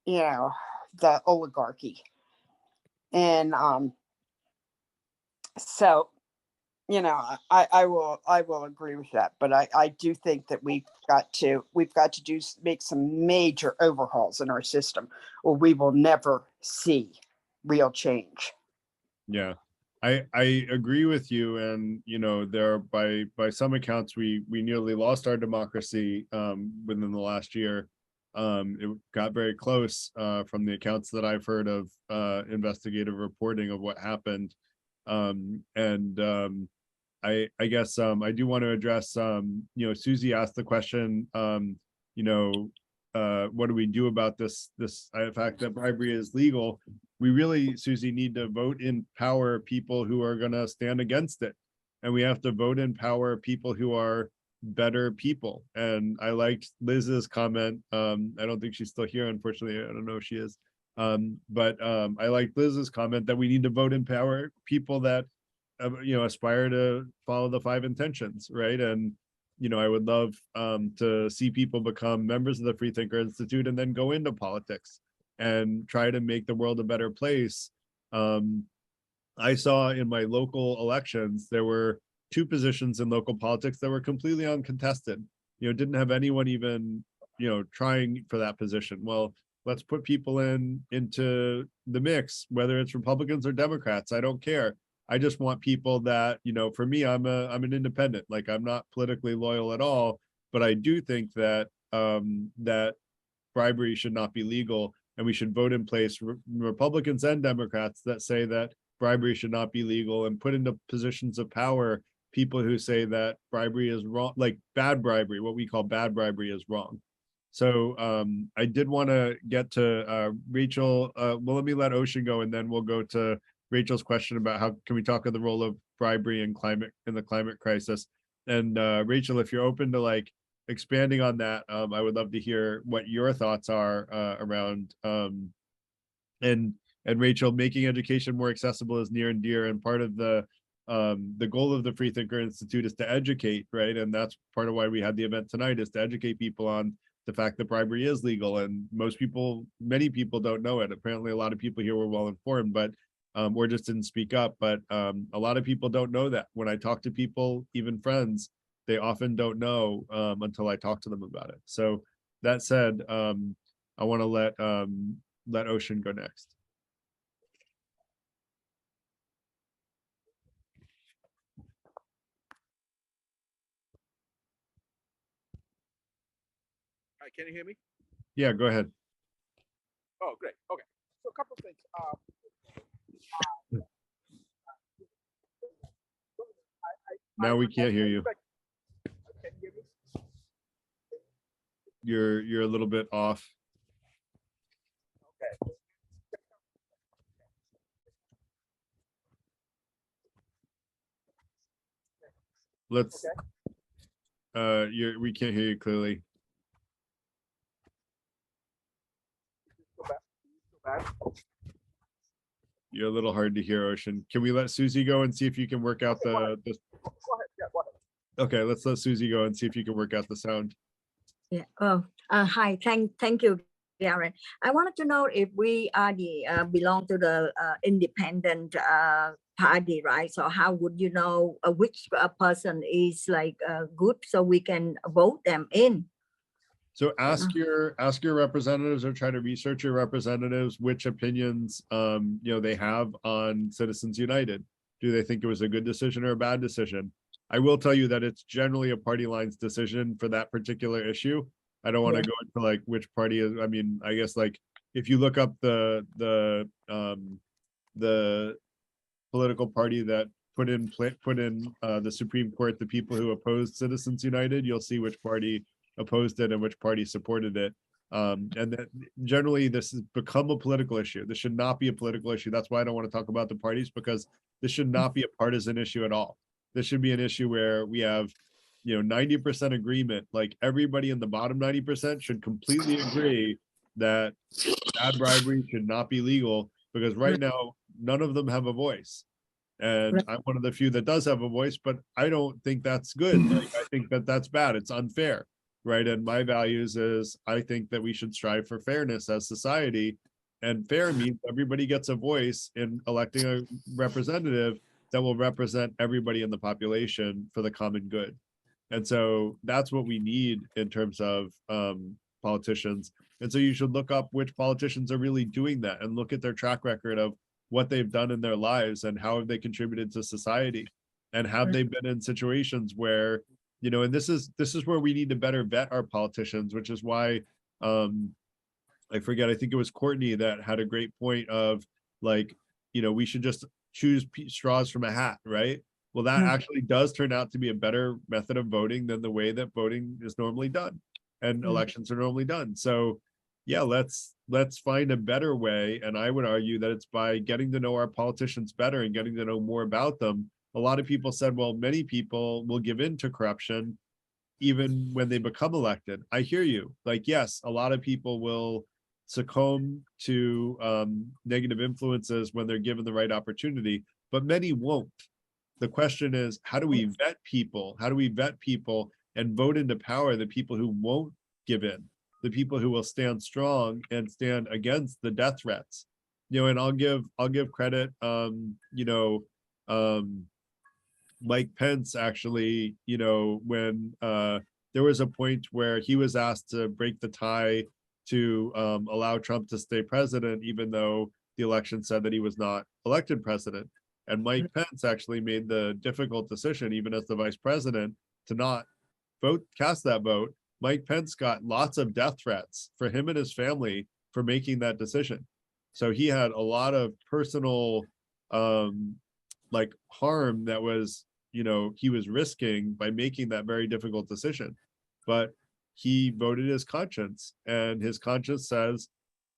J: the oligarchy. And so, I will agree with that, but I do think that we've got to make some major overhauls in our system, or we will never see real change.
A: Yeah, I agree with you. And, there by some accounts, we nearly lost our democracy within the last year. It got very close from the accounts that I've heard of investigative reporting of what happened. I guess I do want to address, Susie asked the question, what do we do about this fact that bribery is legal? We really, Susie, need to vote in power people who are going to stand against it. And we have to vote in power people who are better people. And I liked Liz's comment. I don't think she's still here, unfortunately. I don't know if she is. But I liked Liz's comment that we need to vote in power people that aspire to follow the 5 intentions, right? And I would love to see people become members of the Freethinker Institute and then go into politics and try to make the world a better place. I saw in my local elections there were 2 positions in local politics that were completely uncontested. Didn't have anyone even trying for that position. Well, let's put people into the mix, whether it's Republicans or Democrats. I don't care. I just want people that, for me, I'm an independent. Like, I'm not politically loyal at all, but I do think that that bribery should not be legal, and we should vote in place Republicans and Democrats that say that bribery should not be legal and put into positions of power people who say that bribery is wrong, like bad bribery, what we call bad bribery is wrong. So I did want to get to Rachel. Well, let me let Ocean go, and then we'll go to Rachel's question about how can we talk of the role of bribery in the climate crisis. And Rachel, if you're open to like expanding on that, I would love to hear what your thoughts are around and Rachel, making education more accessible is near and dear, and part of the goal of the Freethinker Institute is to educate, right? And that's part of why we had the event tonight, is to educate people on the fact that bribery is legal. And many people don't know it. Apparently a lot of people here were well informed, but or just didn't speak up. But a lot of people don't know that. When I talk to people, even friends, they often don't know until I talk to them about it. So that said, I want to let Ocean go next.
L: Hi, can you hear me?
A: Yeah, go ahead.
L: Oh, great. Okay. So a couple of things.
A: Now we can't hear you.
L: Can you hear me?
A: You're a little bit off.
L: Okay.
A: Let's we can't hear you clearly.
L: Go back.
A: You're a little hard to hear, Ocean. Can we let Susie go and see if you can work out
L: Okay,
A: the
L: go ahead. Yeah, go ahead.
A: Okay, let's let Susie go and see if you can work out the sound.
H: Yeah. Oh, hi. Thank you, Darren. I wanted to know if we are belong to the independent party, right? So how would you know which person is like good, so we can vote them in?
A: So ask your representatives, or try to research your representatives which opinions they have on Citizens United. Do they think it was a good decision or a bad decision? I will tell you that it's generally a party lines decision for that particular issue. I don't want to go into like which party is. I mean, I guess like if you look up the political party that put in the Supreme Court the people who opposed Citizens United, you'll see which party opposed it and which party supported it. And that generally this has become a political issue. This should not be a political issue. That's why I don't want to talk about the parties, because this should not be a partisan issue at all. This should be an issue where we have 90% agreement, like everybody in the bottom 90% should completely agree that bad bribery should not be legal, because right now none of them have a voice. And I'm one of the few that does have a voice, but I don't think that's good. Like, I think that that's bad. It's unfair, right? And my values is I think that we should strive for fairness as society, and fair means everybody gets a voice in electing a representative that will represent everybody in the population for the common good. And so that's what we need in terms of politicians. And so you should look up which politicians are really doing that, and look at their track record of what they've done in their lives and how have they contributed to society, and have they been in situations where, and this is where we need to better vet our politicians, which is why I forget, I think it was Courtney that had a great point of like, we should just choose straws from a hat, right? Well, that actually does turn out to be a better method of voting than the way that voting is normally done and elections are normally done. So yeah, let's find a better way. And I would argue that it's by getting to know our politicians better and getting to know more about them. A lot of people said, well, many people will give in to corruption even when they become elected. I hear you. Like, yes, a lot of people will succumb to negative influences when they're given the right opportunity, but many won't. The question is, how do we vet people? How do we vet people and vote into power the people who won't give in, the people who will stand strong and stand against the death threats? And I'll give credit, Mike Pence actually, when there was a point where he was asked to break the tie to allow Trump to stay president, even though the election said that he was not elected president. And Mike Pence actually made the difficult decision, even as the vice president, to not cast that vote. Mike Pence got lots of death threats for him and his family for making that decision. So he had a lot of personal like harm that was he was risking by making that very difficult decision. But he voted his conscience, and his conscience says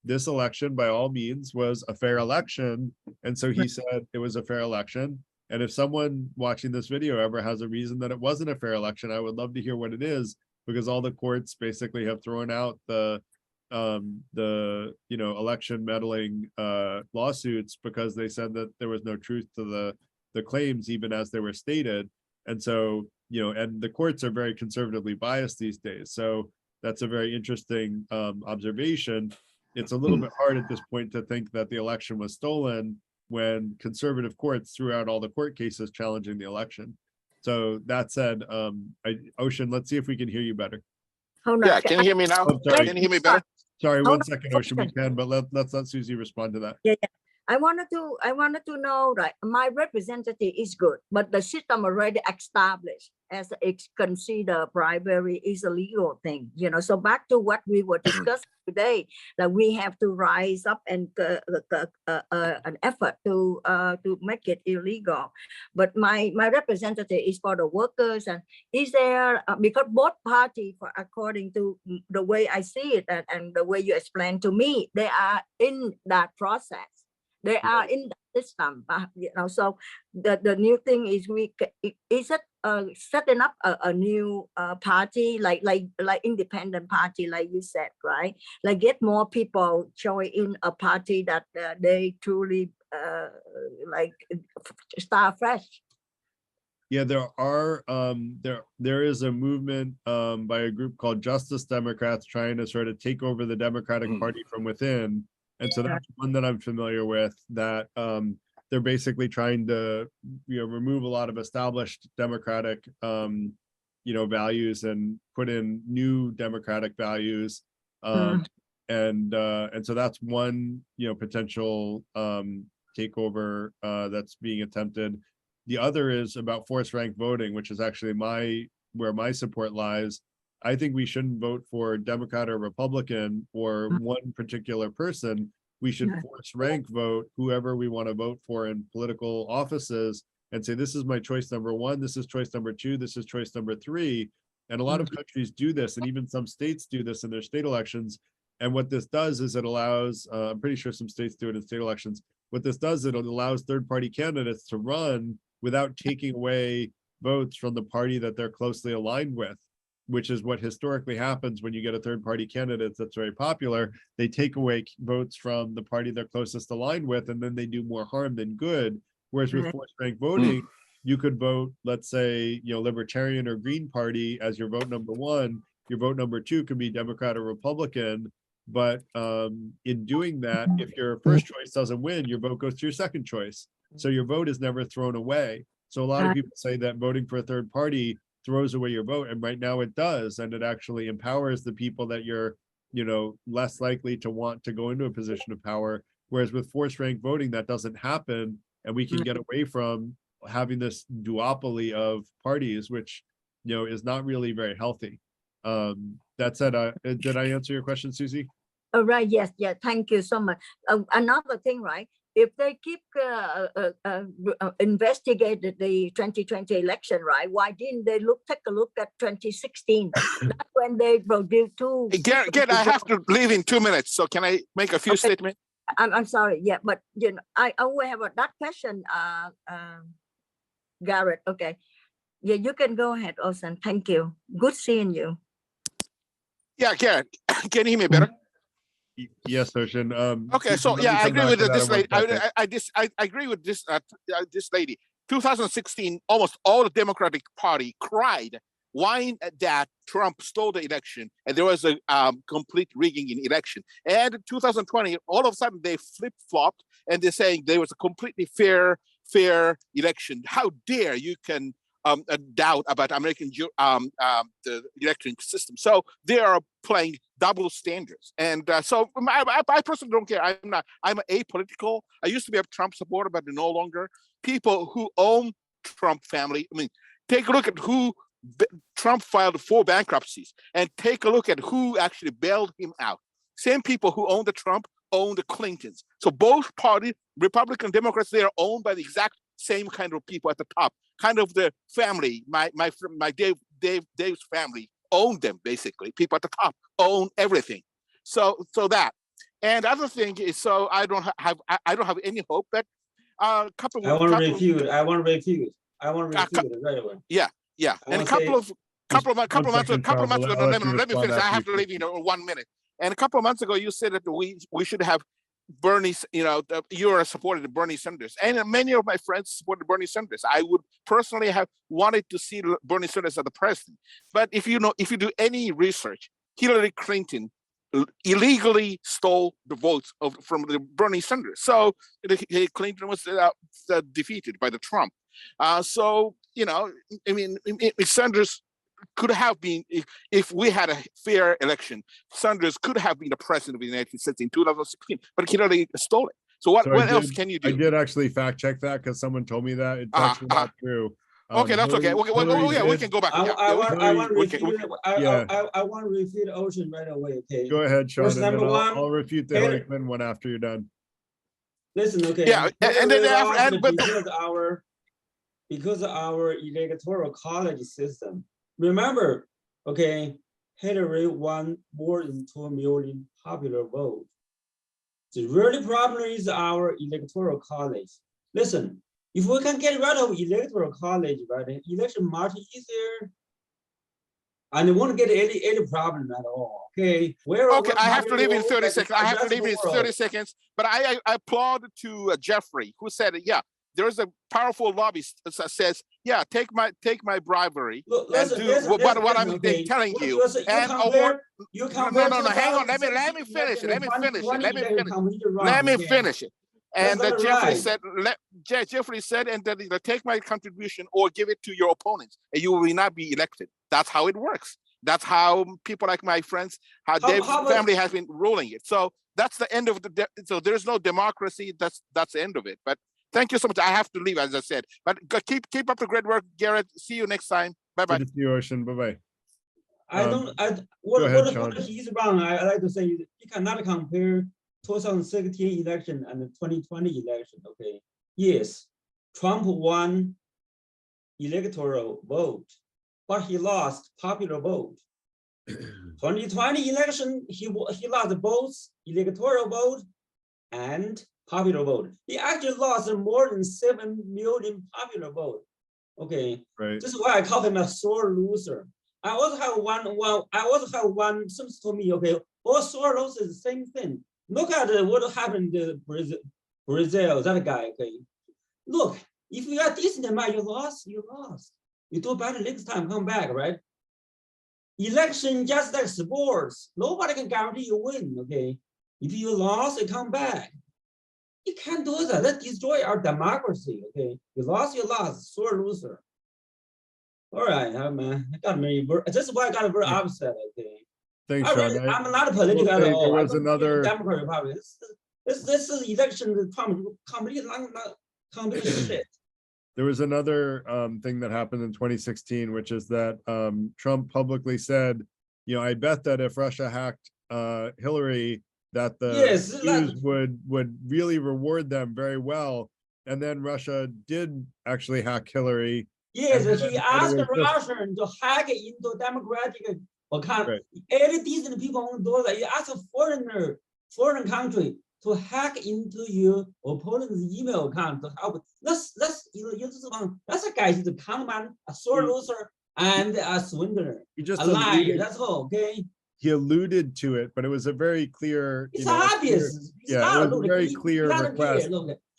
A: this election by all means was a fair election. And so he said it was a fair election. And if someone watching this video ever has a reason that it wasn't a fair election, I would love to hear what it is, because all the courts basically have thrown out the election meddling lawsuits because they said that there was no truth to the claims, even as they were stated. And so, and the courts are very conservatively biased these days. So that's a very interesting observation. It's a little bit hard at this point to think that the election was stolen when conservative courts threw out all the court cases challenging the election. So that said, Ocean, let's see if we can hear you better.
H: Hold on.
L: Yeah, can you hear me now?
A: Oh, sorry.
L: Can you hear me better?
A: Sorry,
H: Hold
A: 1 second, Ocean, we can, but let's let Susie respond to that.
H: Yeah. I wanted to know that my representative is good, but the system already established as it's considered bribery is a legal thing, So back to what we were discussing today, that we have to rise up and an effort to make it illegal. But my representative is for the workers, and is there because both parties, according to the way I see it and the way you explained to me, they are in that process. They are in the system, So the new thing is is it setting up a new party like independent party, like you said, right? Like get more people join in a party that they truly start fresh.
A: Yeah, there are there is a movement by a group called Justice Democrats trying to sort of take over the Democratic Party from within. And so that's one that I'm familiar with, that they're basically trying to, remove a lot of established Democratic, values and put in new Democratic values. And so that's one, potential takeover that's being attempted. The other is about forced rank voting, which is actually where my support lies. I think we shouldn't vote for Democrat or Republican or one particular person. We should force rank vote whoever we want to vote for in political offices and say, this is my choice number 1, this is choice number 2, this is choice number 3. And a lot of countries do this, and even some states do this in their state elections. And what this does is it allows, I'm pretty sure some states do it in state elections. What this does, it allows third-party candidates to run without taking away votes from the party that they're closely aligned with, which is what historically happens when you get a third-party candidate that's very popular. They take away votes from the party they're closest aligned with, and then they do more harm than good. Whereas with forced rank voting, you could vote, let's say, Libertarian or Green Party as your vote number 1. Your vote number 2 could be Democrat or Republican. But in doing that, if your first choice doesn't win, your vote goes to your second choice. So your vote is never thrown away. So a lot of people say that voting for a third party throws away your vote, and right now it does, and it actually empowers the people that you're less likely to want to go into a position of power. Whereas with forced rank voting, that doesn't happen, and we can get away from having this duopoly of parties, which is not really very healthy. That said, did I answer your question, Susie?
H: Oh, right. Yes. Thank you so much. Another thing, right? If they keep investigated the 2020 election, right? Why didn't they take a look at 2016? That's when they produced two.
L: Garrett, I have to leave in 2 minutes, so can I make a few statements?
H: I'm sorry. Yeah, but I will have that question, Garrett. Okay. Yeah, you can go ahead, Olsen. Thank you. Good seeing you.
L: Yeah, Garrett, can you hear me better?
A: Yes, Ocean.
L: Okay, so yeah, I agree with this lady. I agree with this this lady. 2016, almost all the Democratic Party cried, whined that Trump stole the election, and there was a complete rigging in election. And in 2020, all of a sudden they flip-flopped, and they're saying there was a completely fair election. How dare you can doubt about American the election system? So they are playing double standards, and so I personally don't care. I'm apolitical. I used to be a Trump supporter, but no longer. People who own Trump family. I mean, take a look at who Trump filed 4 bankruptcies, and take a look at who actually bailed him out. Same people who own the Trump own the Clintons. So both parties, Republican, Democrats, they are owned by the exact same kind of people at the top. kind of the family, my Dave's family owned them basically. People at the top own everything. So that. And the other thing is, so I don't have any hope that
G: I want to refute it right away.
L: Yeah. And a couple of months ago, no, let me finish. I have to leave, 1 minute. And a couple of months ago, you said that we should have Bernie, you are supported Bernie Sanders, and many of my friends supported Bernie Sanders. I would personally have wanted to see Bernie Sanders as the president. But if you do any research, Hillary Clinton illegally stole the votes from the Bernie Sanders. So Clinton was defeated by the Trump. Sanders could have been, if we had a fair election, Sanders could have been the president of the United States in 2016, but Hillary stole it. So what else can you do?
A: I did actually fact check that because someone told me that. It's actually not true.
L: Okay, that's okay. We can go back.
G: I want to refute Ocean right away. Okay.
A: Go ahead, Sean.
G: First,
A: and then
G: number one,
A: I'll refute the Hillary Clinton one after you're done.
G: Listen, okay.
L: Yeah, and then
G: because our electoral college system. Remember, okay, Hillary won more than 2 million popular votes. The really problem is our electoral college. Listen, if we can get rid of electoral college, right, election much easier, and it won't get any problem at all. Okay.
L: I have to leave in 30 seconds. But I applaud to Jeffrey, who said, yeah, there's a powerful lobbyist that says, yeah, take my bribery and do what I'm telling you. Hang on, let me finish it. And Jeffrey said, and that take my contribution or give it to your opponents, and you will not be elected. That's how it works. That's how people like my friends, Dave's family has been ruling it. So that's the end of so there's no democracy. That's the end of it. But thank you so much. I have to leave, as I said. But keep up the great work, Garrett. See you next time. Bye-bye.
A: Good to see you, Ocean. Bye-bye.
G: What he's wrong, I like to say, you cannot compare 2016 election and the 2020 election, okay? Yes, Trump won electoral vote, but he lost popular vote. 2020 election, he lost both electoral vote and popular vote. He actually lost more than 7 million popular vote. Okay,
A: right.
G: This is why I call him a sore loser. I also have one seems to me, okay, all sore losers the same thing. Look at what happened to Brazil, that guy, okay. Look, if you are decent man, you lost. You do better next time, come back, right? Election just like sports. Nobody can guarantee you win, okay? If you lost, you come back. You can't do that. That destroy our democracy, okay? You lost, sore loser. All right, man. This is why I got very upset, okay?
A: Thanks, Sean.
G: I'm not a political at all.
A: There was another
G: Democratic Party. This is election complete shit.
A: There was another thing that happened in 2016, which is that Trump publicly said, I bet that if Russia hacked Hillary, that the Jews would really reward them very well. And then Russia did actually hack Hillary.
G: Yes, he asked Russian to hack it into democratic account.
A: Right.
G: Any decent people won't do that. You ask a foreign country to hack into your opponent's email account to help. That's a guy who's a con man, a sore loser, and a swindler.
A: He just
G: a liar. That's all. Okay.
A: He alluded to it, but it was a very clear.
G: It's obvious.
A: It was a very clear request.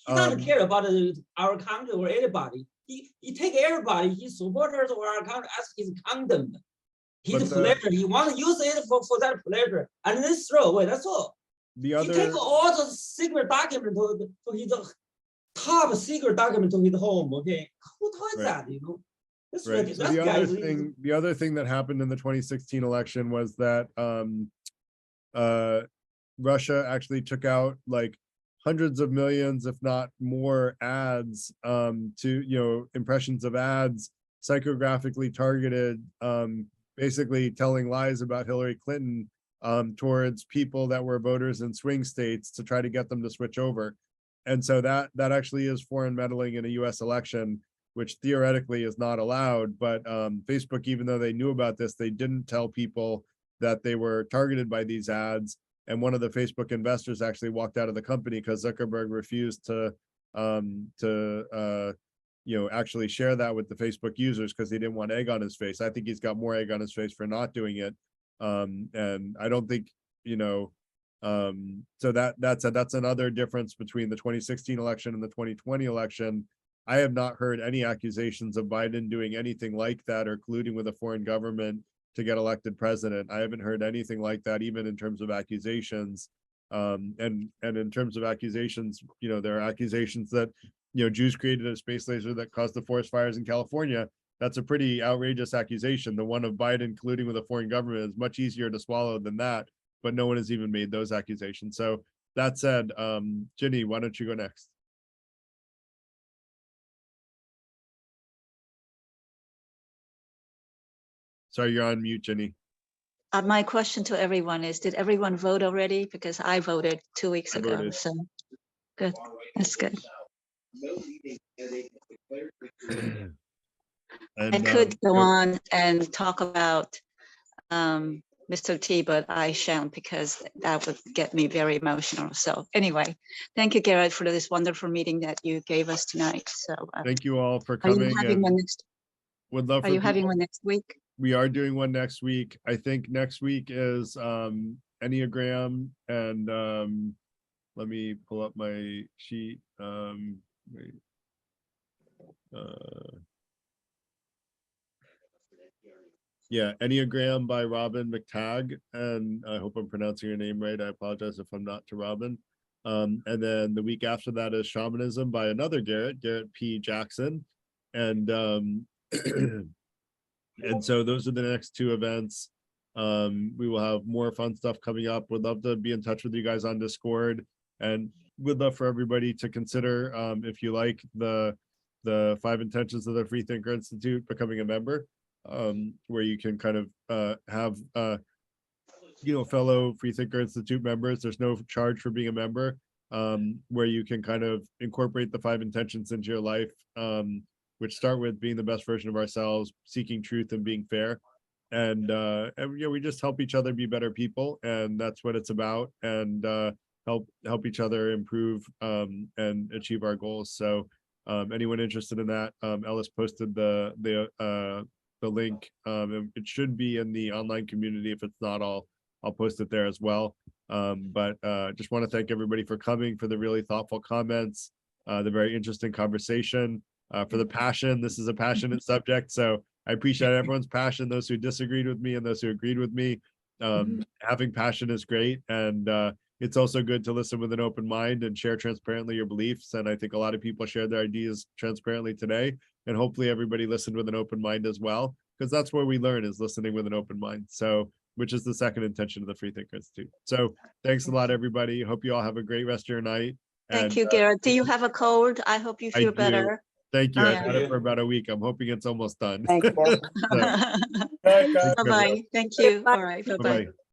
G: He doesn't care about our country or anybody. He take everybody, his supporters or our country as his condom. His pleasure. He want to use it for that pleasure, and then throw away. That's all. He take all the secret document to his top secret document to his home. Okay, who does that? That's
A: right. So the other thing that happened in the 2016 election was that Russia actually took out like hundreds of millions, if not more, ads to impressions of ads, psychographically targeted, basically telling lies about Hillary Clinton towards people that were voters in swing states to try to get them to switch over. And so that actually is foreign meddling in a US election. which theoretically is not allowed. But Facebook, even though they knew about this, they didn't tell people that they were targeted by these ads. And one of the Facebook investors actually walked out of the company because Zuckerberg refused to actually share that with the Facebook users because he didn't want egg on his face. I think he's got more egg on his face for not doing it. And I don't think, so that's another difference between the 2016 election and the 2020 election. I have not heard any accusations of Biden doing anything like that or colluding with a foreign government to get elected president. I haven't heard anything like that, even in terms of accusations. And in terms of accusations, there are accusations that, Jews created a space laser that caused the forest fires in California. That's a pretty outrageous accusation. The one of Biden colluding with a foreign government is much easier to swallow than that, but no one has even made those accusations. So that said, Ginny, why don't you go next? Sorry, you're on mute, Ginny.
B: My question to everyone is, did everyone vote already? Because I voted 2 weeks
A: I
B: ago,
A: voted.
B: so good, that's good.
A: And,
B: I could go on and talk about Mr. T, but I shan't because that would get me very emotional. So anyway, thank you, Garrett, for this wonderful meeting that you gave us tonight. So
A: thank you all for
B: are you
A: coming.
B: having
A: And
B: one next?
A: would love
B: Are
A: for
B: you having
A: people-
B: one next week?
A: We are doing one next week. I think next week is Enneagram, and let me pull up my sheet. Wait. Yeah, Enneagram by Robin McTagg, and I hope I'm pronouncing your name right. I apologize if I'm not, to Robin. And then the week after that is Shamanism by another Garrett P. Jackson, and and so those are the next two events. We will have more fun stuff coming up. Would love to be in touch with you guys on Discord, and would love for everybody to consider, if you like the 5 intentions of the Freethinker Institute, becoming a member, where you can kind of have fellow Freethinker Institute members. There's no charge for being a member, where you can kind of incorporate the 5 intentions into your life, which start with being the best version of ourselves, seeking truth, and being fair. And we just help each other be better people, and that's what it's about. And help each other improve and achieve our goals. So anyone interested in that, Ellis posted the link. It should be in the online community. If it's not, I'll post it there as well. But just want to thank everybody for coming, for the really thoughtful comments, the very interesting conversation, for the passion. This is a passionate subject, so I appreciate everyone's passion, those who disagreed with me and those who agreed with me. Having passion is great, and it's also good to listen with an open mind and share transparently your beliefs. And I think a lot of people shared their ideas transparently today, and hopefully everybody listened with an open mind as well, because that's where we learn, is listening with an open mind. So, which is the second intention of the Freethinker Institute. So thanks a lot, everybody. Hope you all have a great rest of your night.
B: Thank you, Garrett. Do you have a cold? I hope you feel
A: do.
B: better.
A: Thank you. I've
B: Yeah.
A: had it for about a week. I'm hoping it's almost done.
J: Thank you.
A: So,
C: Bye, guys.
B: Bye-bye. Thank you. All right. Bye-bye.
A: bye-bye.